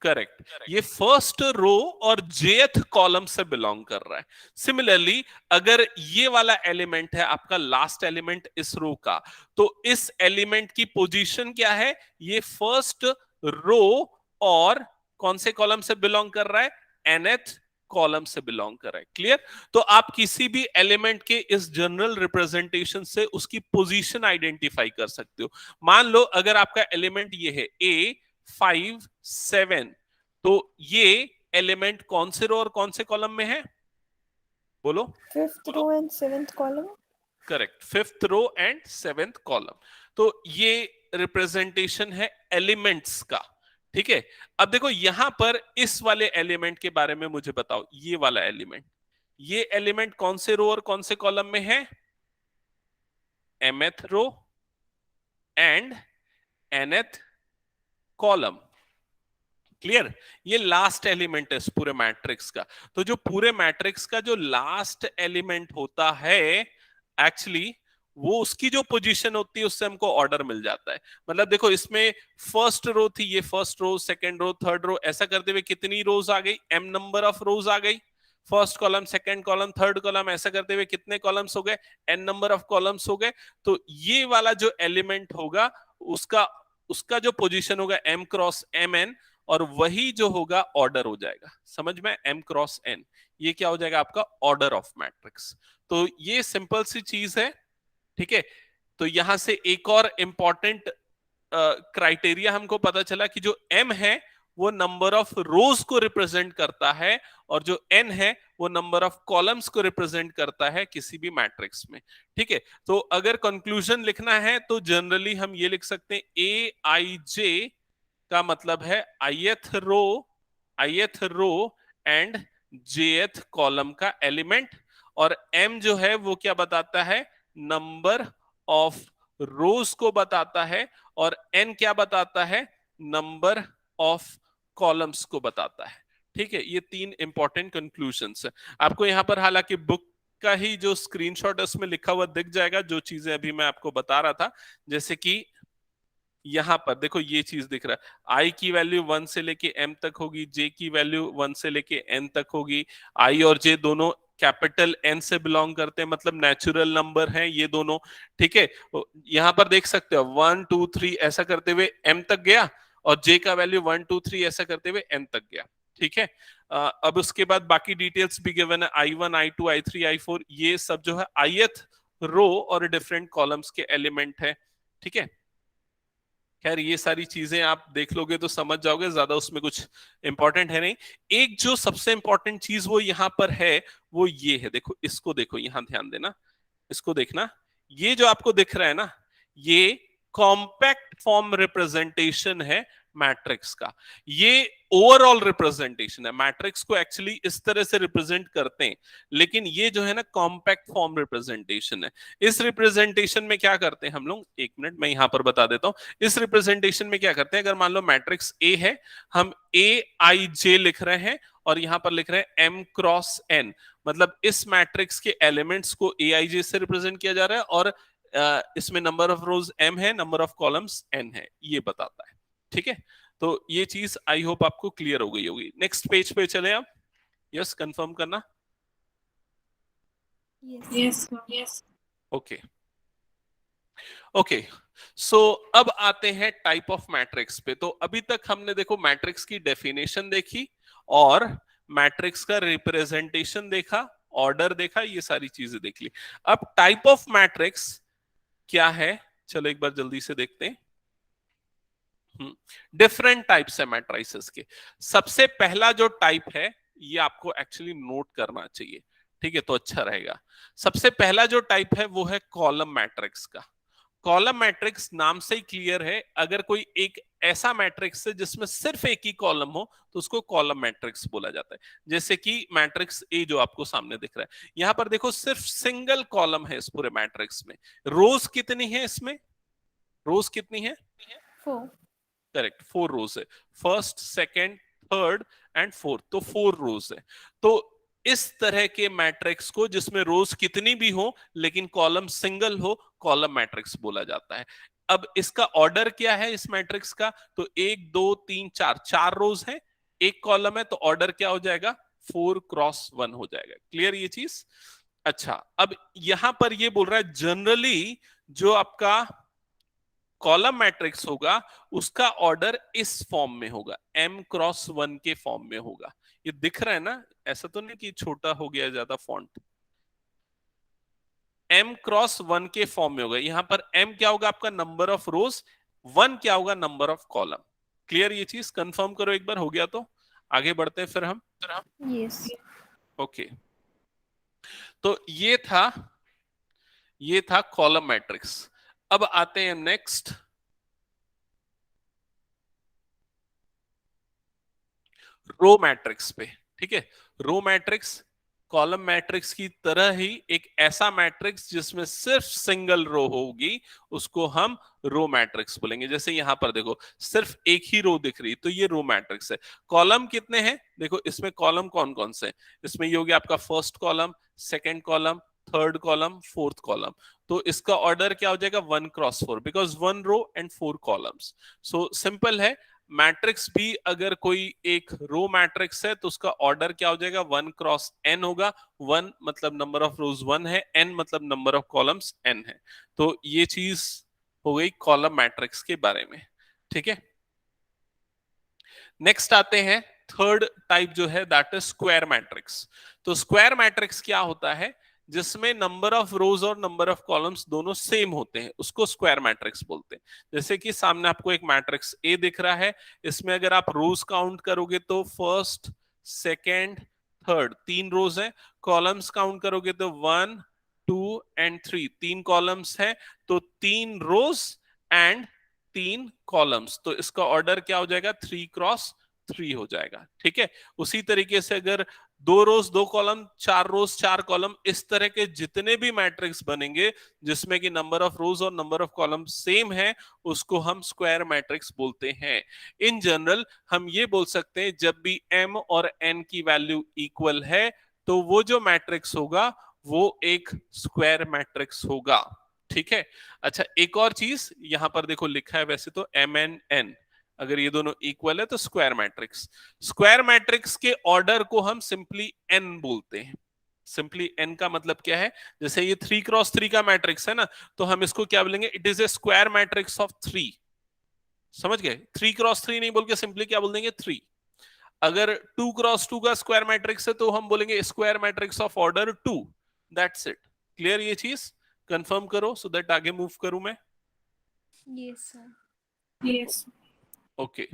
Correct, ये फर्स्ट रो और जेथ कॉलम से बिलोंग कर रहा है। सिमिलरली अगर ये वाला एलिमेंट है आपका लास्ट एलिमेंट इस रो का, तो इस एलिमेंट की पोजीशन क्या है, ये फर्स्ट रो और कौन से कॉलम से बिलोंग कर रहा है, nth कॉलम से बिलोंग कर रहा है, क्लियर। तो आप किसी भी एलिमेंट के इस जनरल रिप्रेजेंटेशन से उसकी पोजीशन आइडेंटिफाई कर सकते हो। मान लो अगर आपका एलिमेंट ये है A5 7, तो ये एलिमेंट कौन से रो और कौन से कॉलम में है, बोलो। Fifth row and seventh column. Correct, fifth row and seventh column. तो ये रिप्रेजेंटेशन है एलिमेंट्स का, ठीक है। अब देखो यहां पर इस वाले एलिमेंट के बारे में मुझे बताओ, ये वाला एलिमेंट, ये एलिमेंट कौन से रो और कौन से कॉलम में है, mth row and nth column, clear. ये लास्ट एलिमेंट है इस पूरे मैट्रिक्स का। तो जो पूरे मैट्रिक्स का जो लास्ट एलिमेंट होता है एक्चुअली वो उसकी जो पोजीशन होती है उससे हमको ऑर्डर मिल जाता है। मतलब देखो इसमें फर्स्ट रो थी, ये first row, second row, third row, ऐसा करते हुए कितनी रोज आ गई, m नंबर ऑफ रोज आ गई। First column, second column, third column, ऐसा करते हुए कितने कॉलम्स हो गए, n नंबर ऑफ कॉलम्स हो गए। तो ये वाला जो एलिमेंट होगा उसका उसका जो पोजीशन होगा m क्रॉस mn, और वही जो होगा ऑर्डर हो जाएगा, समझ में, m क्रॉस n, ये क्या हो जाएगा आपका ऑर्डर ऑफ मैट्रिक्स। तो ये सिंपल सी चीज है, ठीक है। तो यहां से एक और इंपॉर्टेंट क्राइटेरिया हमको पता चला कि जो m है वो नंबर ऑफ रोज को रिप्रेजेंट करता है, और जो n है वो नंबर ऑफ कॉलम्स को रिप्रेजेंट करता है किसी भी मैट्रिक्स में, ठीक है। तो अगर कंक्लूजन लिखना है तो जनरली हम ये लिख सकते हैं aij का मतलब है ith row and jth column का एलिमेंट, और m जो है वो क्या बताता है, नंबर ऑफ रोज को बताता है, और n क्या बताता है, नंबर ऑफ कॉलम्स को बताता है, ठीक है। ये तीन इंपॉर्टेंट कंक्लूजन्स है। आपको यहाँ पर हालांकि बुक का ही जो स्क्रीनशॉट है उसमें लिखा हुआ दिख जाएगा जो चीजें अभी मैं आपको बता रहा था। जैसे कि यहां पर देखो ये चीज दिख रहा है, i की वैल्यू 1 से लेके m तक होगी, j की वैल्यू 1 से लेके n तक होगी। i और j दोनों कैपिटल n से बिलोंग करते हैं, मतलब नेचुरल नंबर हैं ये दोनों, ठीक है। यहां पर देख सकते हो 1 2 3 ऐसा करते हुए m तक गया, और j का वैल्यू 1 2 3 ऐसा करते हुए n तक गया, ठीक है। अब उसके बाद बाकी डिटेल्स भी गिवन है, i1 i2 i3 i4, ये सब जो है ith रो और डिफरेंट कॉलम्स के एलिमेंट है, ठीक है। खैर ये सारी चीजें आप देख लोगे तो समझ जाओगे, ज्यादा उसमें कुछ इंपॉर्टेंट है नहीं। एक जो सबसे इंपॉर्टेंट चीज वो यहाँ पर है, वो ये है, देखो इसको देखो, यहाँ ध्यान देना, इसको देखना, ये जो आपको दिख रहा है ना, ये कॉम्पैक्ट फॉर्म रिप्रेजेंटेशन है मैट्रिक्स का। ये ओवरऑल रिप्रेजेंटेशन है, मैट्रिक्स को एक्चुअली इस तरह से रिप्रेजेंट करते हैं, लेकिन ये जो है ना कॉम्पैक्ट फॉर्म रिप्रेजेंटेशन है। इस रिप्रेजेंटेशन में क्या करते हैं हम लोग, एक मिनट मैं यहां पर बता देता हूं। इस रिप्रेजेंटेशन में क्या करते हैं, अगर मान लो मैट्रिक्स ए है, हम ए आई जे लिख रहे हैं और यहां पर लिख रहे हैं एम क्रॉस एन, मतलब इस मैट्रिक्स के एलिमेंट्स को ए आई जे से रिप्रेजेंट किया जा रहा है, और इसमें नंबर ऑफ रोज एम है, नंबर ऑफ कॉलम्स एन है, ये बताता है। ठीक है, तो ये चीज आई होप आपको क्लियर हो गई होगी। नेक्स्ट पेज पे चले आप, यस कंफर्म करना। Yes. Yes. ओके ओके, सो अब आते हैं टाइप ऑफ मैट्रिक्स पे। तो अभी तक हमने देखो मैट्रिक्स की डेफिनेशन देखी और मैट्रिक्स का रिप्रेजेंटेशन देखा, ऑर्डर देखा, ये सारी चीजें देख ली। अब टाइप ऑफ मैट्रिक्स क्या है, चलो एक बार जल्दी से देखते हैं। डिफरेंट टाइप्स है मैट्रिसेस के। सबसे पहला जो टाइप है, ये आपको एक्चुअली नोट करना चाहिए, ठीक है, तो अच्छा रहेगा। सबसे पहला जो टाइप है वो है कॉलम मैट्रिक्स का। कॉलम मैट्रिक्स नाम से ही क्लियर है, अगर कोई एक ऐसा मैट्रिक्स है जिसमें सिर्फ एक ही कॉलम हो तो उसको कॉलम मैट्रिक्स बोला जाता है। जैसे कि मैट्रिक्स ए जो आपको सामने दिख रहा है, यहां पर देखो सिर्फ सिंगल कॉलम है इस पूरे मैट्रिक्स में। रोज कितनी है इसमें, रोज कितनी है, 4. करेक्ट, 4 रोज है, first second third and fourth, तो 4 रोज है। तो इस तरह के मैट्रिक्स को जिसमें रोज कितनी भी हो लेकिन कॉलम सिंगल हो, कॉलम मैट्रिक्स बोला जाता है। अब इसका ऑर्डर क्या है इस मैट्रिक्स का, तो 1 2 3 4, 4 रोज है, एक कॉलम है, तो ऑर्डर क्या हो जाएगा, 4 क्रॉस 1 हो जाएगा। क्लियर ये चीज। अच्छा, अब यहां पर ये बोल रहा है जनरली जो आपका कॉलम मैट्रिक्स होगा उसका ऑर्डर इस फॉर्म में होगा, m क्रॉस 1 के फॉर्म में होगा। ये दिख रहा है ना, ऐसा तो नहीं कि छोटा हो गया ज्यादा फॉन्ट, m क्रॉस 1 के फॉर्म में होगा। यहां पर m क्या होगा आपका नंबर ऑफ रोज, 1 क्या होगा नंबर ऑफ कॉलम। क्लियर ये चीज, कंफर्म करो एक बार, हो गया तो आगे बढ़ते हैं फिर हम। Yes. ओके, तो ये था कॉलम मैट्रिक्स। अब आते हैं नेक्स्ट, रो मैट्रिक्स पे। ठीक है, रो मैट्रिक्स कॉलम मैट्रिक्स की तरह ही एक ऐसा मैट्रिक्स जिसमें सिर्फ सिंगल रो होगी, उसको हम रो मैट्रिक्स बोलेंगे। जैसे यहां पर देखो सिर्फ एक ही रो दिख रही, तो ये रो मैट्रिक्स है। कॉलम कितने हैं, देखो इसमें कॉलम कौन कौन से हैं, इसमें ये हो गया आपका first column, second column, third column, fourth column. तो इसका ऑर्डर क्या हो जाएगा, 1 cross 4, because 1 row and 4 columns. So simple है, मैट्रिक्स भी अगर कोई एक रो मैट्रिक्स है तो उसका ऑर्डर क्या हो जाएगा, 1 क्रॉस n होगा। 1 मतलब नंबर ऑफ रोज 1 है, n मतलब नंबर ऑफ कॉलम्स n है। तो ये चीज हो गई कॉलम मैट्रिक्स के बारे में। ठीक है, नेक्स्ट आते हैं थर्ड टाइप जो है, दैट इज स्क्वायर मैट्रिक्स। तो स्क्वायर मैट्रिक्स क्या होता है, जिसमें नंबर ऑफ रोज और नंबर ऑफ कॉलम्स दोनों सेम होते हैं, उसको स्क्वायर मैट्रिक्स बोलते हैं। जैसे कि सामने आपको एक मैट्रिक्स ए दिख रहा है, इसमें अगर आप रोज काउंट करोगे तो फर्स्ट सेकेंड थर्ड 3 रोज है, कॉलम्स काउंट करोगे तो 1 2 एंड 3, 3 कॉलम्स है, तो 3 रोज एंड 3 कॉलम्स। तो इसका ऑर्डर क्या हो जाएगा, 3 क्रॉस 3 हो जाएगा। ठीक है, उसी तरीके से अगर 2 रोज 2 कॉलम, 4 रोज 4 कॉलम, इस तरह के जितने भी मैट्रिक्स बनेंगे जिसमें कि नंबर ऑफ रोज और नंबर ऑफ कॉलम सेम है, उसको हम स्क्वायर मैट्रिक्स बोलते हैं। इन जनरल हम ये बोल सकते हैं जब भी m और n की वैल्यू इक्वल है तो वो जो मैट्रिक्स होगा वो एक स्क्वायर मैट्रिक्स होगा। ठीक है, अच्छा एक और चीज यहां पर देखो लिखा है, वैसे तो m n n, अगर ये दोनों इक्वल है तो स्क्वायर मैट्रिक्स। स्क्वायर मैट्रिक्स के ऑर्डर को हम सिंपली n बोलते हैं। सिंपली n का मतलब क्या है, जैसे ये 3 क्रॉस 3 का मैट्रिक्स है ना, तो हम इसको क्या बोलेंगे, it is a square matrix of 3। समझ गए, 3 क्रॉस 3 नहीं बोल के सिंपली क्या बोल देंगे, 3। अगर 2 क्रॉस 2 का स्क्वायर मैट्रिक्स है तो हम बोलेंगे square matrix of order 2। That's it. Clear ये चीज, कंफर्म करो सो दैट आगे मूव करूं मैं। Yes, sir. Yes. ओके।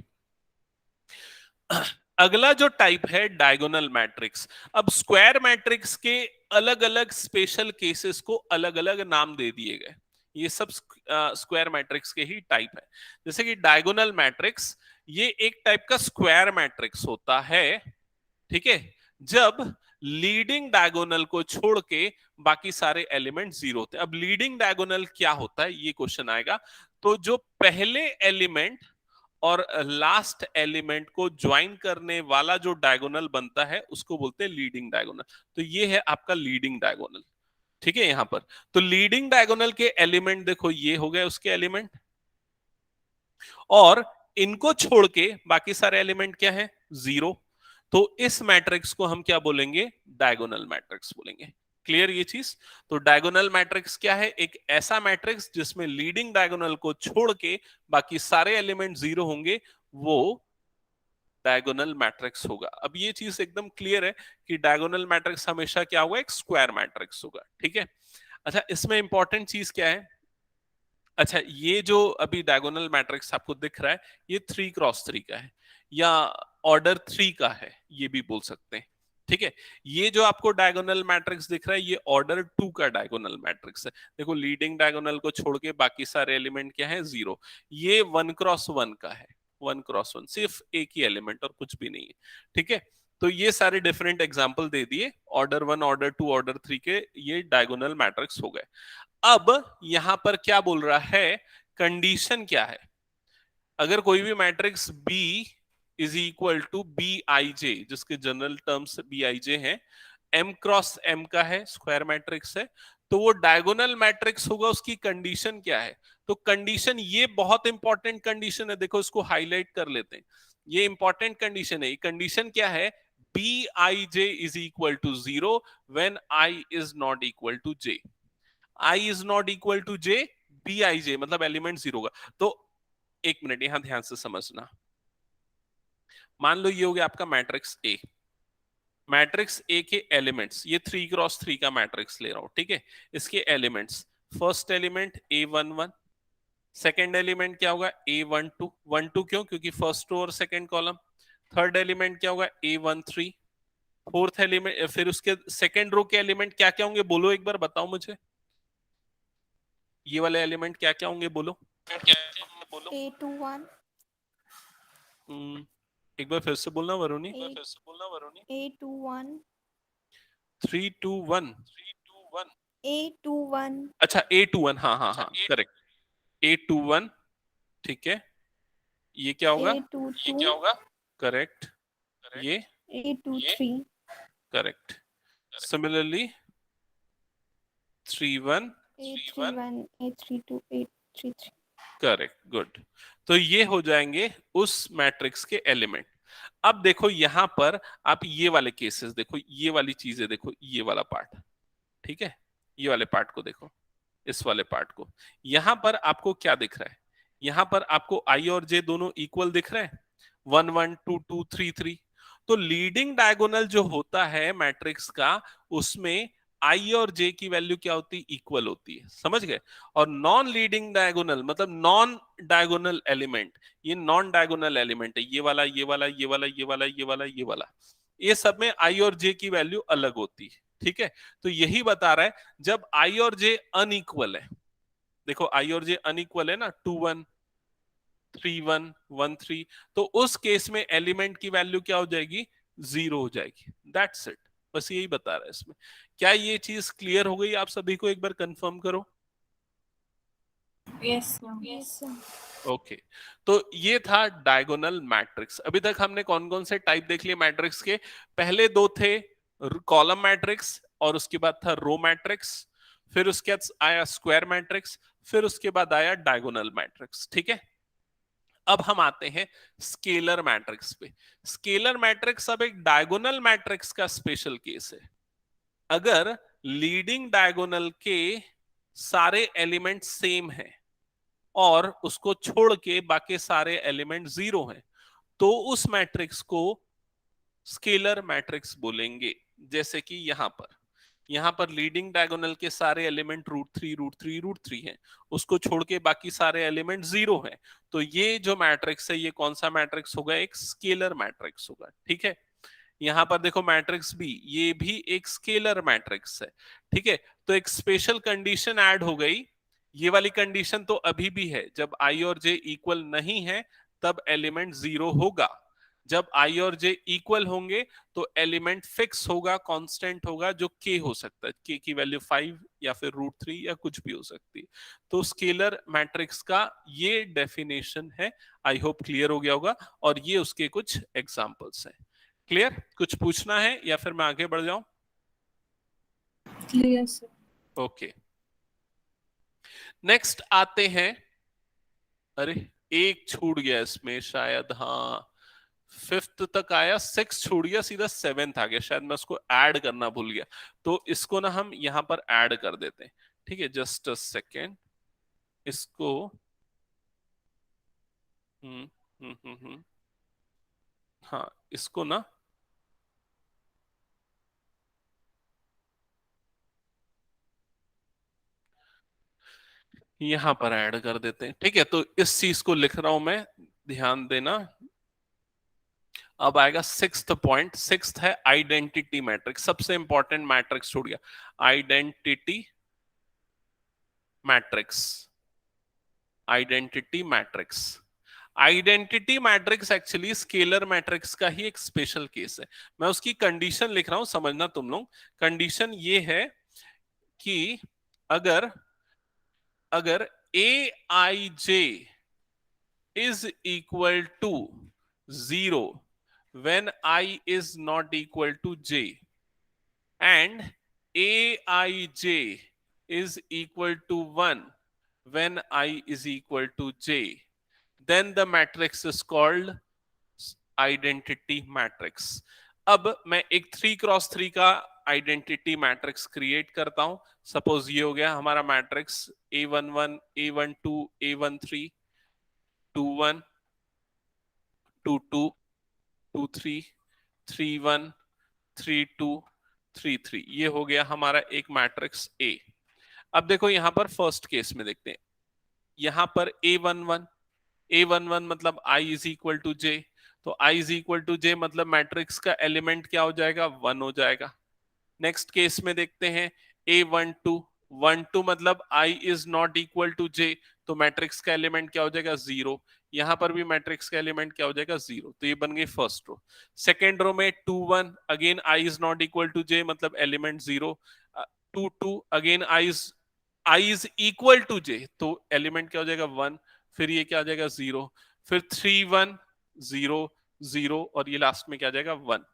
अगला जो टाइप है डायगोनल मैट्रिक्स। अब स्क्वायर मैट्रिक्स के अलग अलग स्पेशल केसेस को अलग अलग नाम दे दिए गए। ये सब स्क्वायर मैट्रिक्स के ही टाइप है। जैसे कि डायगोनल मैट्रिक्स, ये एक टाइप का स्क्वायर मैट्रिक्स होता है, ठीक है, जब लीडिंग डायगोनल को छोड़ के बाकी सारे एलिमेंट जीरो होते हैं। अब लीडिंग डायगोनल क्या होता है, ये क्वेश्चन आएगा। तो जो पहले एलिमेंट और लास्ट एलिमेंट को ज्वाइन करने वाला जो डायगोनल बनता है उसको बोलते हैं लीडिंग डायगोनल। तो ये है आपका लीडिंग डायगोनल, ठीक है। यहां पर तो लीडिंग डायगोनल के एलिमेंट देखो, ये हो गए उसके एलिमेंट, और इनको छोड़ के बाकी सारे एलिमेंट क्या है, जीरो। तो इस मैट्रिक्स को हम क्या बोलेंगे, डायगोनल मैट्रिक्स बोलेंगे। क्लियर ये चीज। तो डायगोनल मैट्रिक्स क्या है, एक ऐसा मैट्रिक्स जिसमें लीडिंग डायगोनल को छोड़ के बाकी सारे एलिमेंट जीरो होंगे, वो डायगोनल मैट्रिक्स होगा। अब ये चीज एकदम क्लियर है कि डायगोनल मैट्रिक्स हमेशा क्या होगा, एक स्क्वायर मैट्रिक्स होगा, ठीक है। अच्छा, इसमें इंपॉर्टेंट चीज क्या है, अच्छा ये जो अभी डायगोनल मैट्रिक्स आपको दिख रहा है, ये 3x3 का है या ऑर्डर 3 का है, ये भी बोल सकते हैं, ठीक है। ये जो आपको डायगोनल मैट्रिक्स दिख रहा है, ये ऑर्डर 2 का डायगोनल मैट्रिक्स है। देखो लीडिंग डायगोनल को छोड़ के बाकी सारे एलिमेंट क्या है, जीरो। ये 1x1 का है, 1x1, सिर्फ एक ही एलिमेंट और कुछ भी नहीं है, ठीक है। तो ये सारे डिफरेंट एग्जाम्पल दे दिए, ऑर्डर 1, ऑर्डर 2, ऑर्डर 3 के, ये डायगोनल मैट्रिक्स हो गए। अब यहां पर क्या बोल रहा है, कंडीशन क्या है, अगर कोई भी matrix B is equal to b i j, जिसके general terms b i j है, M क्रॉस M का है, स्क्वायर मैट्रिक्स है, तो वो डायगोनल मैट्रिक्स होगा। उसकी कंडीशन क्या है, तो कंडीशन, ये बहुत इंपॉर्टेंट कंडीशन है, देखो इसको हाईलाइट कर लेते हैं। ये इंपॉर्टेंट कंडीशन है। कंडीशन क्या है, b i j is equal to zero when i is not equal to j. I is not equal to j, b i j मतलब एलिमेंट जीरो का। तो एक मिनट यहां ध्यान से समझना। मान लो ये हो गया आपका मैट्रिक्स ए। मैट्रिक्स ए के एलिमेंट्स, ये 3x3 का मैट्रिक्स ले रहा हूं, ठीक है। इसके elements, first element A11, second element क्या होगा A12, 12 क्यों, क्योंकि फर्स्ट रो और सेकेंड कॉलम। थर्ड एलिमेंट क्या होगा A13, फोर्थ एलिमेंट, फिर उसके सेकेंड रो के एलिमेंट क्या क्या होंगे, बोलो एक बार बताओ मुझे, ये वाले एलिमेंट क्या क्या होंगे, बोलो। A21, एक बार फिर से बोलना वरुणी। A21, 321, A21, अच्छा A21, हाँ हाँ हाँ करेक्ट, A21, ठीक है। ये क्या होगा, A22, करेक्ट, ये A23, correct. Similarly 31, A31, A32, A33. Correct, good. तो ये हो जाएंगे उस मैट्रिक्स के एलिमेंट। अब देखो यहां पर आप ये वाले केसेस देखो, ये वाली चीजें देखो, ये वाला पार्ट, ठीक है। ये वाले पार्ट को देखो, इस वाले पार्ट को। यहां पर आपको क्या दिख रहा है, यहां पर आपको आई और जे दोनों इक्वल दिख रहे हैं, 1 1 2 2 3 3। तो लीडिंग डायगोनल जो होता है मैट्रिक्स का, उसमें आई और जे की वैल्यू क्या होती है, इक्वल होती है, समझ गए। और नॉन लीडिंग डायगोनल मतलब नॉन डायगोनल एलिमेंट, ये नॉन डायगोनल एलिमेंट है, ये वाला ये वाला ये वाला ये वाला ये वाला ये वाला, ये सब में आई और जे की वैल्यू अलग होती है, ठीक है। तो यही बता रहा है, जब आई और जे अनइक्वल है, देखो आई और जे अनइक्वल है ना, 2 1 3 1 1 3, तो उस केस में एलिमेंट की वैल्यू क्या हो जाएगी, जीरो हो जाएगी। दैट्स इट, बस यही बता रहा है इसमें। क्या ये चीज क्लियर हो गई आप सभी को, एक बार कंफर्म करो। Yes, ma'am. Yes, sir. Okay तो ये था डायगोनल मैट्रिक्स। अभी तक हमने कौन कौन से टाइप देख लिए मैट्रिक्स के, पहले दो थे कॉलम मैट्रिक्स और उसके बाद था रो मैट्रिक्स, फिर उसके बाद आया स्क्वायर मैट्रिक्स, फिर उसके बाद आया डायगोनल मैट्रिक्स, ठीक है। अब हम आते हैं स्केलर मैट्रिक्स पे। स्केलर मैट्रिक्स अब एक डायगोनल मैट्रिक्स का स्पेशल केस है। अगर लीडिंग डायगोनल के सारे एलिमेंट सेम हैं और उसको छोड़ के बाकी सारे एलिमेंट जीरो हैं, तो उस मैट्रिक्स को स्केलर मैट्रिक्स बोलेंगे। जैसे कि यहां पर यहाँ पर लीडिंग डायगोनल के सारे एलिमेंट √3 हैं, उसको छोड़ के बाकी सारे एलिमेंट 0 हैं। तो ये जो मैट्रिक्स है ये कौन सा मैट्रिक्स होगा, एक स्केलर मैट्रिक्स होगा। ठीक है, यहाँ पर देखो मैट्रिक्स बी, ये भी एक स्केलर मैट्रिक्स है। ठीक है, तो एक स्पेशल कंडीशन ऐड हो गई। ये वाली कंडीशन तो अभी भी है, जब आई और जे इक्वल नहीं है तब एलिमेंट 0 होगा। जब आई और जे इक्वल होंगे तो एलिमेंट फिक्स होगा, कांस्टेंट होगा, जो के हो सकता है, के की वैल्यू 5 या फिर √3 या कुछ भी हो सकती है। तो स्केलर मैट्रिक्स का ये डेफिनेशन है। आई होप क्लियर हो गया होगा, और ये उसके कुछ एग्जांपल्स हैं। क्लियर? कुछ पूछना है या फिर मैं आगे बढ़ जाऊं? Clear sir. ओके, नेक्स्ट आते हैं। अरे एक छूट गया इसमें शायद, हाँ 5th तक आया, 6 छूट गया, सीधा 7th आ गया, शायद मैं उसको ऐड करना भूल गया। तो इसको ना हम यहां पर ऐड कर देते हैं। ठीक है, जस्ट अ सेकेंड, इसको हाँ इसको ना यहां पर ऐड कर देते हैं। ठीक है, तो इस चीज को लिख रहा हूं मैं, ध्यान देना। अब आएगा 6th पॉइंट। 6th है आइडेंटिटी मैट्रिक्स, सबसे इंपॉर्टेंट मैट्रिक्स छूट गया, identity matrix. Identity matrix, identity matrix actually scalar matrix का ही एक स्पेशल केस है। मैं उसकी कंडीशन लिख रहा हूं, समझना तुम लोग। कंडीशन ये है कि अगर अगर ए आई जे is equal to 0 when I is not equal to j, and aij is equal to 1 when I is equal to j, then the matrix is called identity matrix. अब मैं एक 3x3 का आइडेंटिटी मैट्रिक्स क्रिएट करता हूं। Suppose ये हो गया हमारा मैट्रिक्स A11 A12 A13 21 22 23 31 32 33, ये हो गया हमारा एक मैट्रिक्स ए। अब देखो यहां पर फर्स्ट केस में देखते हैं, यहां पर A11 मतलब I is equal to j, तो I is equal to j मतलब मैट्रिक्स का एलिमेंट क्या हो जाएगा, 1 हो जाएगा। नेक्स्ट केस में देखते हैं A12 मतलब I is not equal to j, तो मैट्रिक्स का एलिमेंट क्या हो जाएगा, 0। यहां पर भी मैट्रिक्स का एलिमेंट क्या हो जाएगा, 0। तो ये बन गई फर्स्ट रो। सेकेंड रो में 21 again I is not equal to j मतलब element 0। 22 again I is equal to j, तो एलिमेंट क्या हो जाएगा, 1। फिर ये क्या हो जाएगा, 0। फिर 31 0 0 और ये लास्ट में क्या आ जाएगा, 1।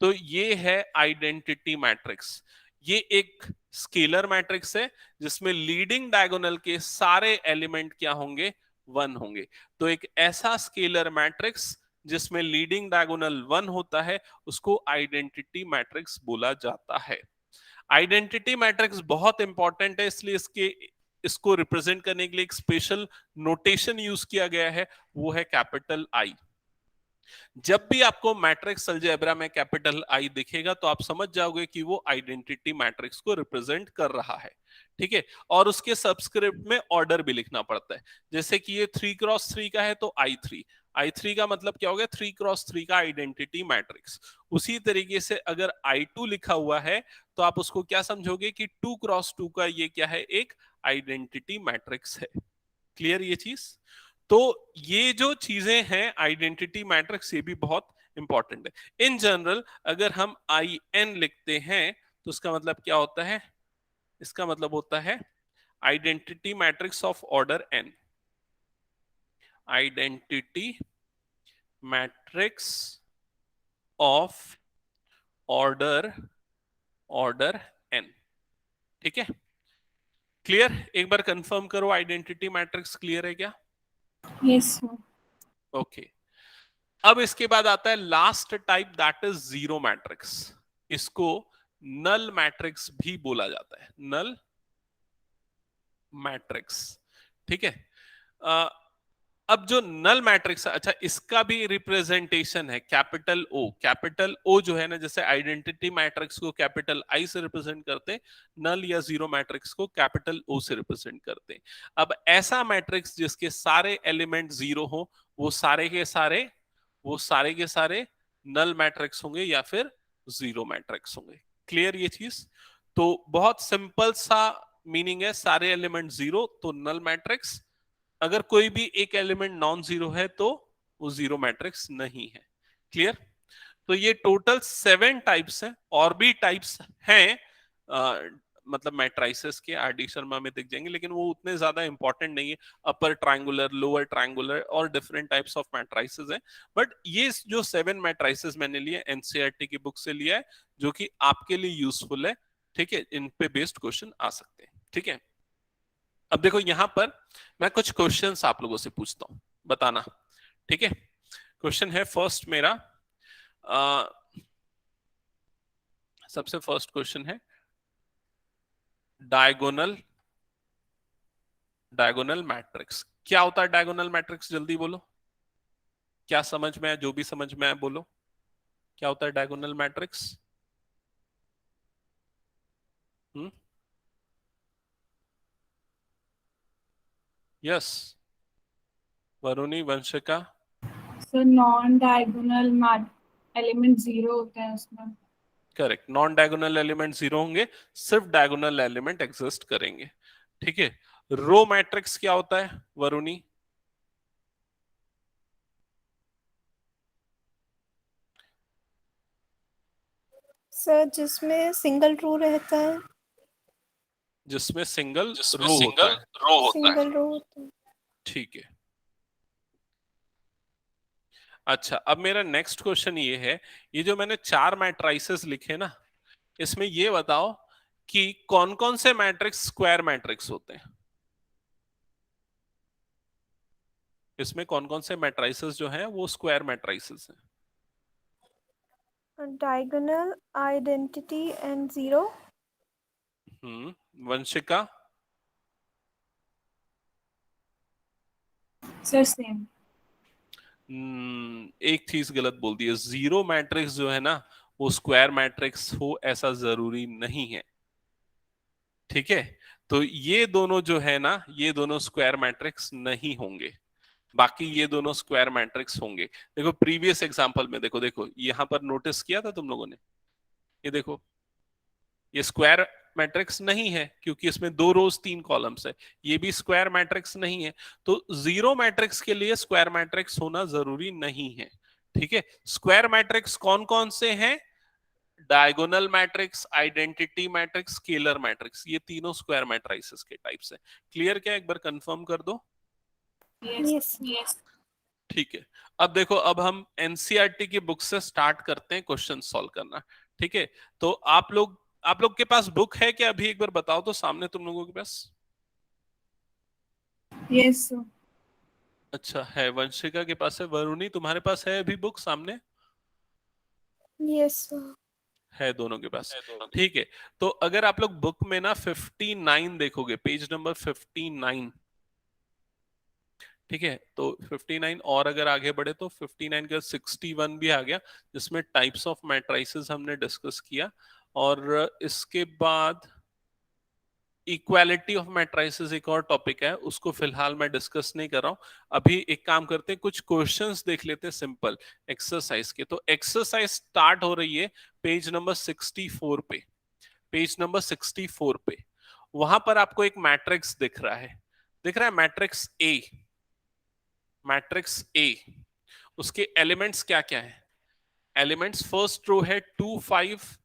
तो ये है आइडेंटिटी मैट्रिक्स। ये एक स्केलर मैट्रिक्स है जिसमें लीडिंग डायगोनल के सारे एलिमेंट क्या होंगे, 1 होंगे। तो एक ऐसा स्केलर मैट्रिक्स जिसमें लीडिंग डायगोनल 1 होता है उसको आइडेंटिटी मैट्रिक्स बोला जाता है। आइडेंटिटी मैट्रिक्स बहुत इंपॉर्टेंट है, इसलिए इसको रिप्रेजेंट करने के लिए एक स्पेशल नोटेशन यूज किया गया है, वो है कैपिटल आई। जब भी आपको मैट्रिक्स अलजेब्रा में कैपिटल आई दिखेगा तो आप समझ जाओगे कि वो आइडेंटिटी मैट्रिक्स को रिप्रेजेंट कर रहा है। ठीक है, और उसके सबस्क्रिप्ट में ऑर्डर भी लिखना पड़ता है। जैसे कि ये 3x3 का है तो I3 का मतलब क्या हो गया, 3x3 का आइडेंटिटी मैट्रिक्स। उसी तरीके से अगर I2 लिखा हुआ है तो आप उसको क्या समझोगे कि 2x2 का ये क्या है, एक आइडेंटिटी मैट्रिक्स है। क्लियर ये चीज? तो ये जो चीजें हैं आइडेंटिटी मैट्रिक्स, ये भी बहुत इंपॉर्टेंट है। इन जनरल अगर हम IN लिखते हैं तो इसका मतलब क्या होता है, इसका मतलब होता है identity matrix of order n। Identity matrix of order n। ठीक है, क्लियर? एक बार कंफर्म करो, आइडेंटिटी मैट्रिक्स क्लियर है क्या? Yes sir. ओके, अब इसके बाद आता है last type, that is zero matrix. इसको नल मैट्रिक्स भी बोला जाता है, नल मैट्रिक्स। ठीक है, अब जो नल मैट्रिक्स है, अच्छा इसका भी रिप्रेजेंटेशन है कैपिटल ओ। कैपिटल ओ जो है ना, जैसे आइडेंटिटी मैट्रिक्स को कैपिटल आई से रिप्रेजेंट करते हैं, नल या जीरो मैट्रिक्स को कैपिटल ओ से रिप्रेजेंट करते हैं। अब ऐसा मैट्रिक्स जिसके सारे एलिमेंट जीरो हो, वो सारे के सारे नल मैट्रिक्स होंगे या फिर जीरो मैट्रिक्स होंगे। क्लियर ये चीज? तो बहुत सिंपल सा मीनिंग है, सारे एलिमेंट जीरो तो नल मैट्रिक्स, अगर कोई भी एक एलिमेंट नॉन जीरो है तो वो जीरो मैट्रिक्स नहीं है। क्लियर? तो ये टोटल 7 टाइप्स हैं, और भी टाइप्स हैं मतलब मैट्राइसेस के, आर डी शर्मा में दिख जाएंगे, लेकिन वो उतने ज्यादा इंपॉर्टेंट नहीं है। अपर ट्रायंगुलर, लोअर ट्रायंगुलर और डिफरेंट टाइप्स ऑफ मैट्राइसेस हैं। बट ये जो 7 मैट्राइसेस मैंने लिए एनसीईआरटी की बुक से लिया है, जो कि आपके लिए यूजफुल है। ठीक है, इन पे बेस्ड क्वेश्चन आ सकते हैं। ठीक है, अब देखो यहां पर मैं कुछ क्वेश्चंस आप लोगों से पूछता हूं, बताना। ठीक है, क्वेश्चन है फर्स्ट मेरा, सबसे फर्स्ट क्वेश्चन है डायगोनल मैट्रिक्स। क्या होता है डायगोनल मैट्रिक्स? जल्दी बोलो, क्या समझ में है? जो भी समझ में है बोलो, क्या होता है diagonal matrix? Yes, Varuni, Vanshika. Sir non diagonal element zero होते हैं उसमें। Correct, non diagonal element zero होंगे, सिर्फ डायगोनल एलिमेंट एग्जिस्ट करेंगे। ठीक है, रो मैट्रिक्स क्या होता है वरुणी? सर जिसमें सिंगल रो रहता है। जिसमें सिंगल रो होता है। सिंगल रो होता है। ठीक है, अच्छा अब मेरा नेक्स्ट क्वेश्चन ये है, ये जो मैंने 4 मैट्राइसेस लिखे ना, इसमें ये बताओ कि कौन कौन से मैट्रिक्स स्क्वायर मैट्रिक्स होते हैं? इसमें कौन कौन से मैट्राइसेस जो हैं वो स्क्वायर मैट्राइसेस हैं? Diagonal, identity and zero. Vanshika? Sir same. एक चीज गलत बोल दी है, जीरो मैट्रिक्स जो है ना वो स्क्वायर मैट्रिक्स हो ऐसा जरूरी नहीं है। ठीक है, तो ये दोनों जो है ना, ये दोनों स्क्वायर मैट्रिक्स नहीं होंगे, बाकी ये दोनों स्क्वायर मैट्रिक्स होंगे। देखो प्रीवियस एग्जांपल में देखो, देखो यहां पर नोटिस किया था तुम लोगों ने, ये देखो ये स्क्वायर मैट्रिक्स नहीं है क्योंकि इसमें 2 रोज 3 कॉलम्स है। ये भी स्क्वायर मैट्रिक्स नहीं है। तो जीरो मैट्रिक्स के लिए स्क्वायर मैट्रिक्स होना जरूरी नहीं है। ठीक है, स्क्वायर मैट्रिक्स कौन कौन से हैं? Diagonal matrix, identity matrix, scalar matrix, ये तीनों स्क्वायर मैट्रिसेस के टाइप्स हैं। क्लियर? क्या एक बार कंफर्म कर दो। यस। यस। ठीक है, अब देखो, अब हम एनसीईआरटी की बुक से स्टार्ट करते हैं क्वेश्चन सॉल्व करना। ठीक है, तो आप लोग के पास बुक है क्या? अभी एक बार बताओ तो सामने तुम लोगों के पास। Yes sir. अच्छा है, वंशिका के पास है। वरुणी तुम्हारे पास है अभी बुक सामने? Yes sir. है दोनों के पास। ठीक है, तो अगर आप लोग बुक में ना 59 देखोगे, पेज नंबर 59, ठीक है, तो 59 और अगर आगे बढ़े तो 59 का 61 भी आ गया, जिसमें टाइप्स ऑफ मैट्रिसेस हमने डिस्कस किया। और इसके बाद इक्वालिटी ऑफ मैट्रिसेस एक और टॉपिक है, उसको फिलहाल मैं डिस्कस नहीं कर रहा हूं। अभी एक काम करते हैं, कुछ क्वेश्चंस देख लेते हैं सिंपल एक्सरसाइज के। तो एक्सरसाइज स्टार्ट हो रही है पेज नंबर 64 पे। पेज नंबर 64 पे वहां पर आपको एक मैट्रिक्स दिख रहा है, मैट्रिक्स ए। मैट्रिक्स ए, उसके एलिमेंट्स क्या क्या है? एलिमेंट्स फर्स्ट रो है 2 5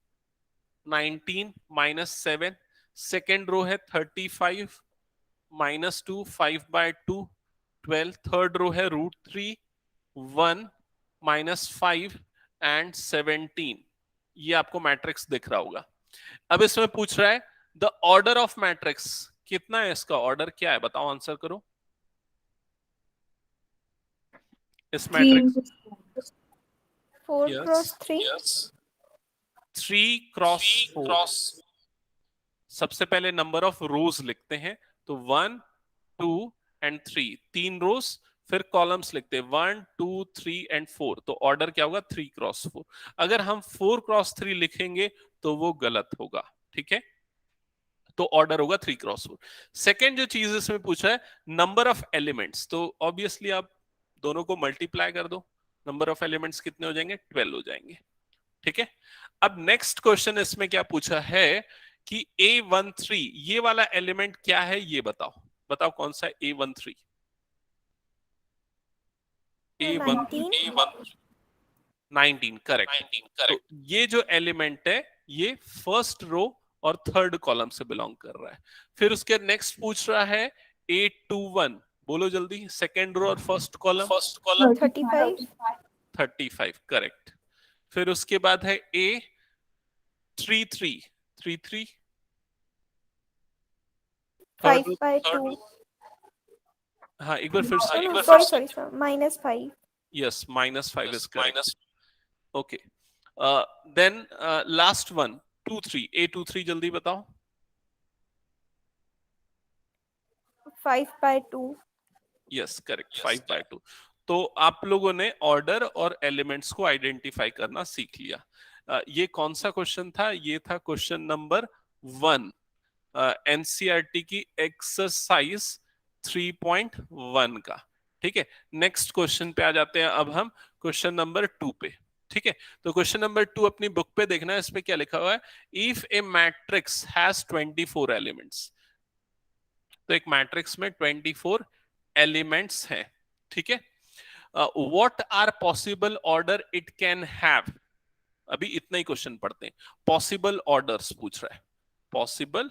19 -7, सेकेंड रो है 35 -2 5/2 12, थर्ड रो है √3 1 -5 एंड 17। ये आपको मैट्रिक्स दिख रहा होगा। अब इसमें पूछ रहा है द ऑर्डर ऑफ मैट्रिक्स कितना है, इसका ऑर्डर क्या है, बताओ, आंसर करो। इस मैट्रिक्स 4 क्रॉस 3। 3 क्रॉस 4। सबसे पहले नंबर ऑफ रोज लिखते हैं, तो 1 2 एंड 3, 3 रोज फिर कॉलम्स लिखते हैं 1 2 3 एंड 4, तो ऑर्डर क्या होगा 3 क्रॉस 4। अगर हम 4 क्रॉस 3 लिखेंगे तो वो गलत होगा, ठीक है, तो ऑर्डर होगा 3 क्रॉस 4। सेकेंड जो चीज इसमें पूछा है नंबर ऑफ एलिमेंट्स, तो ऑब्वियसली आप दोनों को मल्टीप्लाई कर दो, नंबर ऑफ एलिमेंट्स कितने हो जाएंगे 12 हो जाएंगे, ठीक है। अब नेक्स्ट क्वेश्चन इसमें क्या पूछा है कि A13 ये वाला एलिमेंट क्या है, ये बताओ, बताओ कौन सा A13? A1 19 19 correct. तो ये जो एलिमेंट है ये फर्स्ट रो और थर्ड कॉलम से बिलोंग कर रहा है। फिर उसके नेक्स्ट पूछ रहा है A21, बोलो जल्दी, सेकेंड रो और फर्स्ट कॉलम 35 35 करेक्ट। फिर उसके बाद है A33 33 5 थर्ड, by 2 हाँ एक बार फिर से, no sorry -5 yes -5 is correct, okay. Then last one 23 A23 जल्दी बताओ। 5 by 2 यस करेक्ट 5/2। तो आप लोगों ने ऑर्डर और एलिमेंट्स को आइडेंटिफाई करना सीख लिया। ये कौन सा क्वेश्चन था, ये था क्वेश्चन नंबर 1 एनसीईआरटी की एक्सरसाइज 3.1 का, ठीक है। नेक्स्ट क्वेश्चन पे आ जाते हैं अब हम, क्वेश्चन नंबर 2 पे, ठीक है। तो क्वेश्चन नंबर 2 अपनी बुक पे देखना है, इसमें क्या लिखा हुआ है, if a matrix has 24 elements, तो एक मैट्रिक्स में 24 एलिमेंट्स हैं, ठीक है। What are possible order it can have, अभी इतना ही क्वेश्चन पढ़ते हैं। पॉसिबल ऑर्डर्स पूछ रहा है, पॉसिबल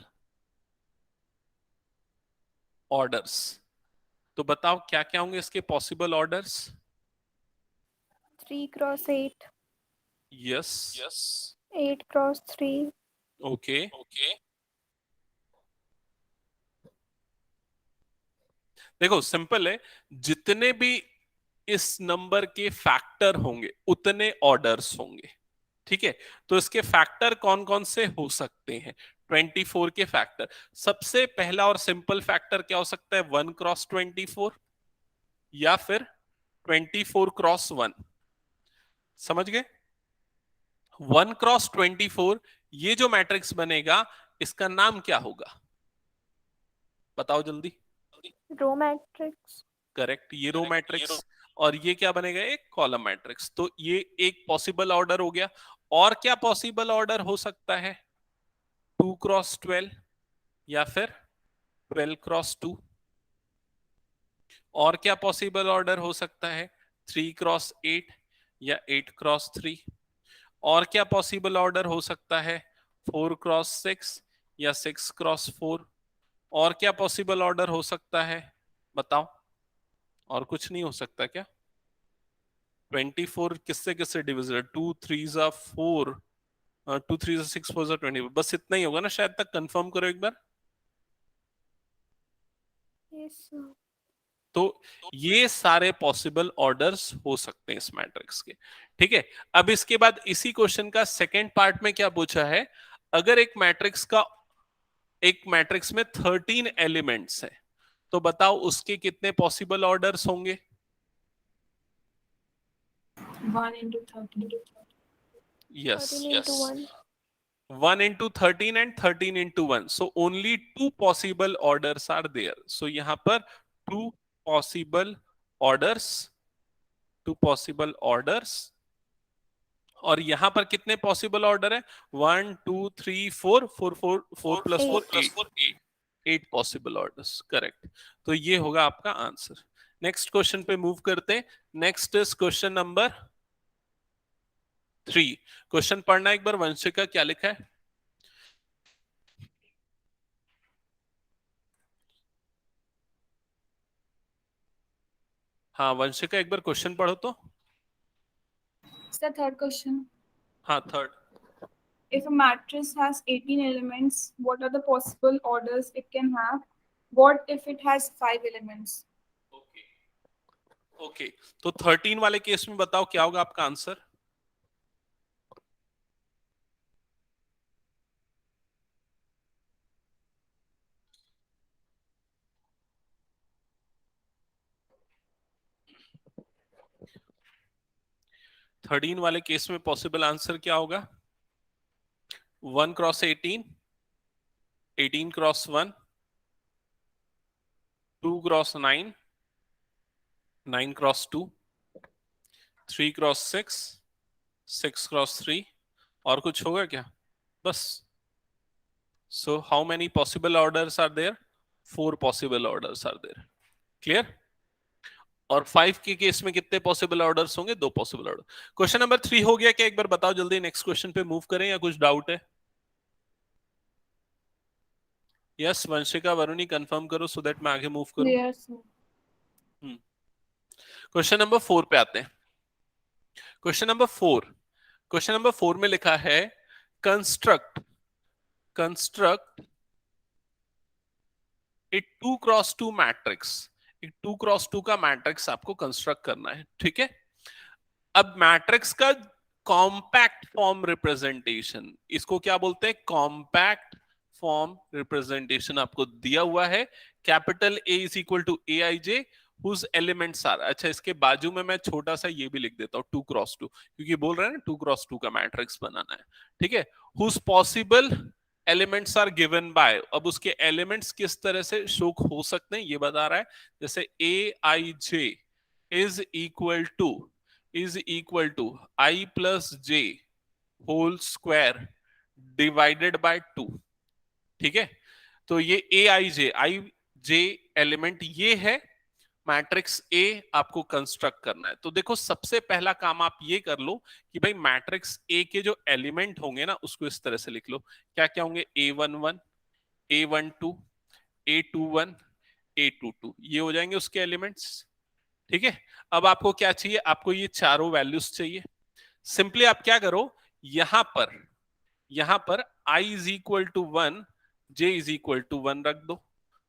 ऑर्डर्स, तो बताओ क्या क्या होंगे इसके possible orders. 3 cross 8 yes 8 cross 3 okay, देखो सिंपल है, जितने भी इस नंबर के फैक्टर होंगे उतने ऑर्डर्स होंगे, ठीक है। तो इसके फैक्टर कौन कौन से हो सकते हैं, 24 के फैक्टर। सबसे पहला और सिंपल फैक्टर क्या हो सकता है, 1 क्रॉस 24 या फिर 24 क्रॉस 1, समझ गए। 1 क्रॉस 24 ये जो मैट्रिक्स बनेगा इसका नाम क्या होगा, बताओ जल्दी। row matrix करेक्ट, ये रो मैट्रिक्स, और ये क्या बनेगा, एक कॉलम मैट्रिक्स। तो ये एक पॉसिबल ऑर्डर हो गया। और क्या पॉसिबल ऑर्डर हो सकता है, 2 क्रॉस 12 या फिर 12 क्रॉस 2। और क्या पॉसिबल ऑर्डर हो सकता है, 3 क्रॉस 8 या 8 क्रॉस 3। और क्या पॉसिबल ऑर्डर हो सकता है, 4 क्रॉस 6 या 6 क्रॉस 4। और क्या पॉसिबल ऑर्डर हो सकता है, बताओ। और कुछ नहीं हो सकता क्या, 24 किससे किससे डिविजिबल, 2 3 जा 4, 2 3 जा 6 4 जा 20, बस इतना ही होगा ना शायद तक, कंफर्म करो एक बार। yes sir. तो ये सारे पॉसिबल ऑर्डर्स हो सकते हैं इस मैट्रिक्स के, ठीक है। अब इसके बाद इसी क्वेश्चन का सेकेंड पार्ट में क्या पूछा है, अगर एक मैट्रिक्स में 13 एलिमेंट्स है, तो बताओ उसके कितने पॉसिबल ऑर्डर्स होंगे। 1 into 13. Yes 13 into 1 1 into 13 and 13 into 1, so only two possible orders are there, so यहाँ पर two possible orders, two possible orders, और यहां पर कितने पॉसिबल ऑर्डर है, 1 2 3 4 4 4 4 प्लस 4 8 8 पॉसिबल ऑर्डर्स, करेक्ट। तो ये होगा आपका आंसर। नेक्स्ट क्वेश्चन पे मूव करते हैं। Next is question number 3। Question पढ़ना एक बार, वंशिका क्या लिखा है। हाँ वंशिका एक बार क्वेश्चन पढ़ो तो। It's the third question. हाँ third. If a matrix has 18 elements, what are the possible orders it can have? What if it has 5 elements? Okay, तो 13 वाले केस में बताओ क्या होगा आपका आंसर। 13 वाले केस में पॉसिबल आंसर क्या होगा? 1 cross 18, 18 cross 1, 2 cross 9, 9 cross 2, 3 cross 6, 6 cross 3, और कुछ होगा क्या? बस. So how many possible orders are there? 4 possible orders are there. Clear? और 5 के केस में कितने पॉसिबल ऑर्डर्स होंगे? 2 पॉसिबल ऑर्डर. क्वेश्चन नंबर 3 हो गया क्या? एक बार बताओ जल्दी. नेक्स्ट क्वेश्चन पे मूव करें या कुछ डाउट है? यस, वंशिका, वरुणी कंफर्म करो सो दैट मैं आगे मूव करूं. Clear, sir. क्वेश्चन नंबर 4 पे आते हैं. Question number 4. क्वेश्चन नंबर 4 में लिखा है कंस्ट्रक्ट एक 2 क्रॉस 2 मैट्रिक्स. एक 2 क्रॉस 2 का मैट्रिक्स आपको कंस्ट्रक्ट करना है. ठीक है. अब मैट्रिक्स का कॉम्पैक्ट फॉर्म रिप्रेजेंटेशन, इसको क्या बोलते हैं? कॉम्पैक्ट फॉर्म रिप्रेजेंटेशन आपको दिया हुआ है. Capital A is equal to Aij whose elements are. अच्छा, इसके बाजू में मैं छोटा सा ये भी लिख देता हूं 2 क्रॉस 2, क्योंकि बोल रहे हैं ना 2 क्रॉस 2 का मैट्रिक्स बनाना है. ठीक है. whose possible elements are given by. अब उसके एलिमेंट्स किस तरह से शो हो सकते हैं ये बता रहा है. जैसे Aij is equal to I plus j whole square divided by 2. ठीक है. तो ये Aij एलिमेंट ये है. मैट्रिक्स A आपको कंस्ट्रक्ट करना है. तो देखो, सबसे पहला काम आप ये कर लो कि भाई मैट्रिक्स A के जो एलिमेंट होंगे ना उसको इस तरह से लिख लो. क्या क्या होंगे? A11, A12, A21, A22, ये हो जाएंगे उसके एलिमेंट्स. ठीक है. अब आपको क्या चाहिए? आपको ये चारों वैल्यूज चाहिए. सिंपली आप क्या करो, यहां पर I is equal to 1, J is equal to 1 रख दो.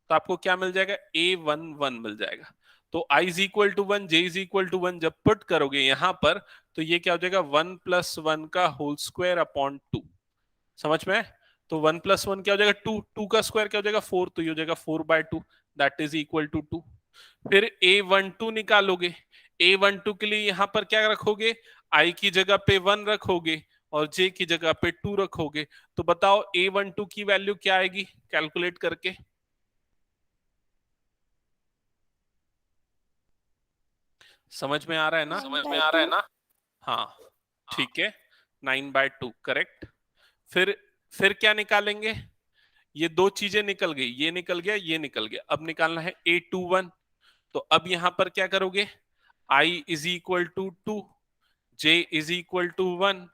तो आपको क्या मिल जाएगा? A11 मिल जाएगा. तो I is equal to 1, J is equal to 1 जब पुट करोगे यहां पर, तो ये क्या हो जाएगा? 1 प्लस 1 का होल स्क्वायर अपॉन 2. समझ में? तो 1 प्लस 1 क्या हो जाएगा? 2. 2 का स्क्वायर क्या हो जाएगा? 4. तो ये हो जाएगा 4/2, दैट इज इक्वल टू 2. फिर A12 निकालोगे. A12 के लिए यहां पर क्या रखोगे? I की जगह पे 1 रखोगे और J की जगह पे 2 रखोगे. तो बताओ A12 की वैल्यू क्या आएगी कैलकुलेट करके? समझ में आ रहा है ना? समझ में आ रहा है ना? हाँ, ठीक है. 9/2 करेक्ट. फिर क्या निकालेंगे? ये दो चीजें निकल गई, ये निकल गया, ये निकल गया. अब निकालना है A21. तो अब यहां पर क्या करोगे? I is equal to 2, J is equal to 1.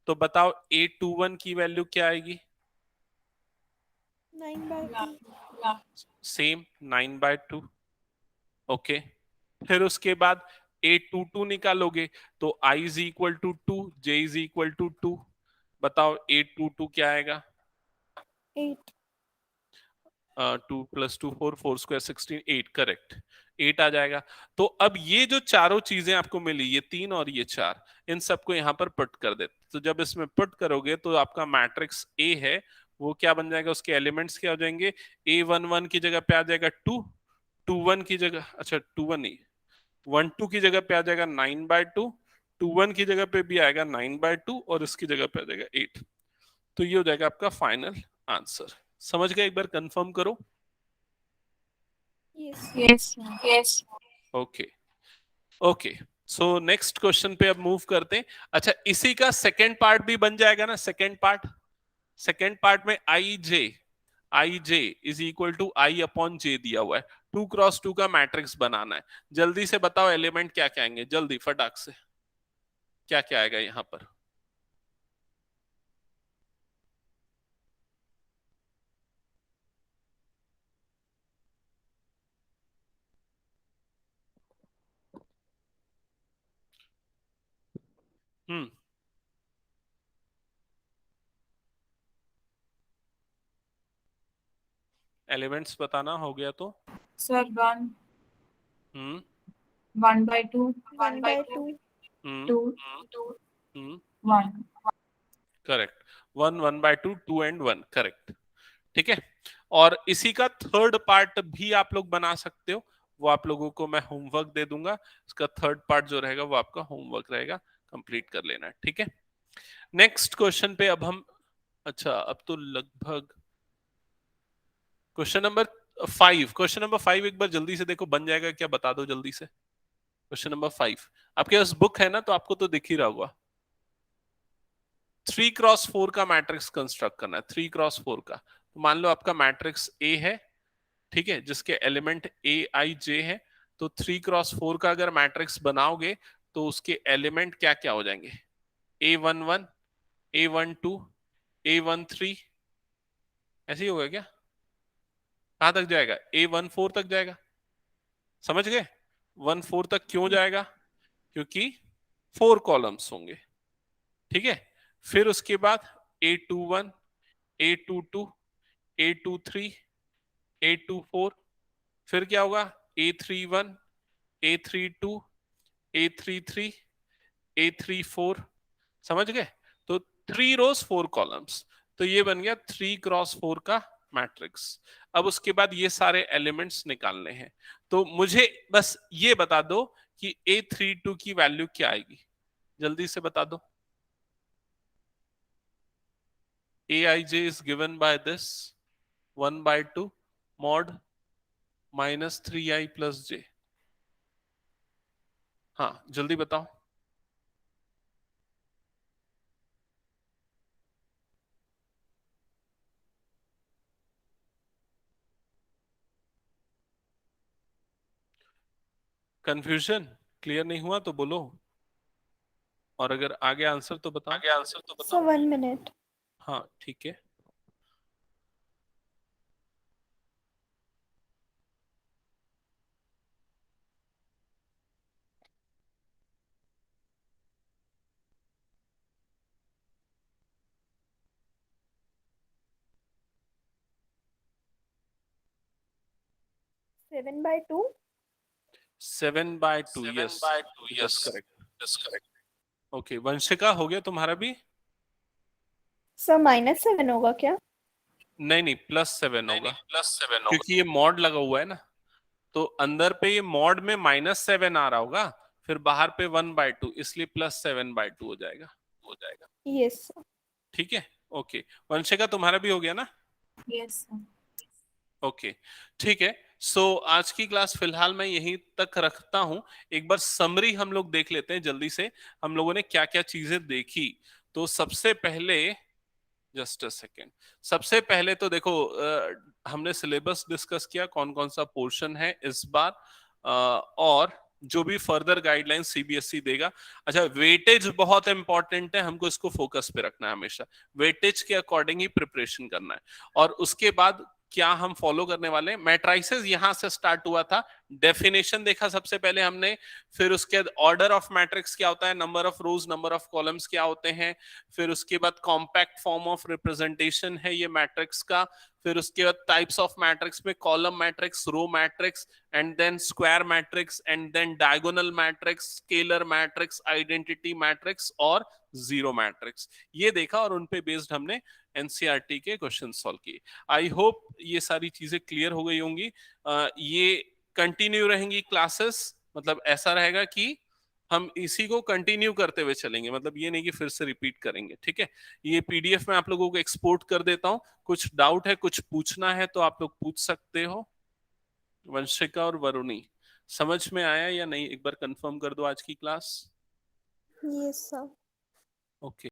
तो बताओ A21 की वैल्यू क्या आएगी? 9/2. सेम 9/2. ओके. फिर उसके बाद A22 निकालोगे. तो I is equal to 2, J is equal to 2. बताओ A22 क्या आएगा? 8. 2 + 2 4, 4 स्क्वायर 16, 8 करेक्ट. 8 आ जाएगा. तो अब ये जो चारों चीजें आपको मिली, ये 3 और ये 4, इन सबको यहां पर पुट कर देते. तो जब इसमें पुट करोगे तो आपका मैट्रिक्स A है वो क्या बन जाएगा? उसके एलिमेंट्स क्या हो जाएंगे? A11 की जगह पे आ जाएगा 2, 21 की जगह, अच्छा 21 नहीं, 12 की जगह पे आ जाएगा 9/2, 21 की जगह पे भी आएगा 9/2 और इसकी जगह पे आ जाएगा 8. तो ये हो जाएगा आपका फाइनल आंसर. समझ गए? एक बार कंफर्म करो. Yes. Okay. So next question पे अब मूव करते हैं. अच्छा, इसी का सेकेंड पार्ट भी बन जाएगा ना? सेकेंड पार्ट में i j is equal to I upon J दिया हुआ है. 2 क्रॉस 2 का मैट्रिक्स बनाना है. जल्दी से बताओ एलिमेंट क्या क्या आएंगे, जल्दी फटाक से. क्या क्या आएगा यहां पर? एलिमेंट्स बताना हो गया तो. Sir, 1, hmm 1/2, 1/2. 2, hmm 1. Correct. 1, 1/2, 2 and 1 correct. ठीक है. और इसी का थर्ड पार्ट भी आप लोग बना सकते हो. वो आप लोगों को मैं होमवर्क दे दूंगा. इसका थर्ड पार्ट जो रहेगा वो आपका होमवर्क रहेगा, कंप्लीट कर लेना, ठीक है। नेक्स्ट क्वेश्चन पे अब हम, अच्छा अब तो लगभग क्वेश्चन नंबर 5 एक बार जल्दी से देखो बन जाएगा क्या, बता दो जल्दी से। क्वेश्चन नंबर 5 आपके पास बुक है ना, तो आपको तो दिख ही रहा होगा। 3x4 का मैट्रिक्स कंस्ट्रक्ट करना है, 3x4 का। तो मान लो आपका मैट्रिक्स ए है, ठीक है, जिसके एलिमेंट ए आई जे है। तो 3x4 का अगर मैट्रिक्स बनाओगे तो उसके एलिमेंट क्या क्या हो जाएंगे, A11, A12, A13, ऐसे ही होगा क्या? कहां तक जाएगा? A14 तक जाएगा, समझ गए? 14 तक क्यों जाएगा? क्योंकि 4 कॉलम्स होंगे, ठीक है। फिर उसके बाद A21, A22, A23, A24, फिर क्या होगा? A31, A32, A33, A34, समझ गए? तो 3 रोज 4 कॉलम्स, तो ये बन गया 3x4 का मैट्रिक्स। अब उसके बाद ये सारे एलिमेंट्स निकालने हैं, तो मुझे बस ये बता दो कि A32 की वैल्यू क्या आएगी, जल्दी से बता दो। Aij is given by this 1/2 mod -3i plus j। हाँ जल्दी बताओ। कंफ्यूजन क्लियर नहीं हुआ तो बोलो, और अगर आगे आंसर तो बताओ। So 1 minute. हाँ ठीक है। Seven by two. 7/2, yes yes correct. Okay Vanshika, हो गया तुम्हारा भी? So -7 होगा क्या? नहीं +7 होगा, क्योंकि ये मॉड लगा हुआ है ना, तो अंदर पे ये मॉड में -7 आ रहा होगा, फिर बाहर पे 1/2, इसलिए +7/2 हो जाएगा। Yes sir. ठीक है, ओके। वंशिका तुम्हारा भी हो गया ना? Yes, sir. ओके ठीक है। सो आज की क्लास फिलहाल मैं यहीं तक रखता हूं। एक बार समरी हम लोग देख लेते हैं जल्दी से, हम लोगों ने क्या क्या चीजें देखी। तो सबसे पहले, जस्ट अ सेकेंड, सबसे पहले तो देखो हमने सिलेबस डिस्कस किया, कौन कौन सा पोर्शन है इस बार, और जो भी फर्दर गाइडलाइन सीबीएसई देगा। अच्छा वेटेज बहुत इंपॉर्टेंट है, हमको इसको फोकस पे रखना है हमेशा, वेटेज के अकॉर्डिंग ही प्रिपरेशन करना है। और उसके बाद क्या हम फॉलो करने वाले हैं, मैट्राइसेस यहां से स्टार्ट हुआ था, डेफिनेशन देखा सबसे पहले हमने, फिर उसके बाद ऑर्डर ऑफ मैट्रिक्स क्या होता है, number of rose number of columns क्या होते हैं, फिर उसके बाद कॉम्पैक्ट फॉर्म ऑफ रिप्रेजेंटेशन है ये मैट्रिक्स का, फिर उसके बाद टाइप्स ऑफ मैट्रिक्स में column matrix, row matrix, and then square matrix, and then diagonal matrix, scalar matrix, identity matrix और जीरो मैट्रिक्स, ये देखा और उन पे बेस्ड हमने एनसीईआरटी के क्वेश्चन सॉल्व किए। आई होप ये सारी चीजें क्लियर हो गई होंगी। ये कंटिन्यू रहेंगी क्लासेस, मतलब ऐसा रहेगा कि हम इसी को कंटिन्यू करते हुए चलेंगे, मतलब ये नहीं कि फिर से रिपीट करेंगे, ठीक है। ये पीडीएफ में आप लोगों को एक्सपोर्ट कर देता हूं, कुछ डाउट है कुछ पूछना है तो आप लोग पूछ सकते हो। वंशिका और वरुणी, समझ में आया या नहीं, एक बार कंफर्म कर दो आज की क्लास। Yes sir. ओके।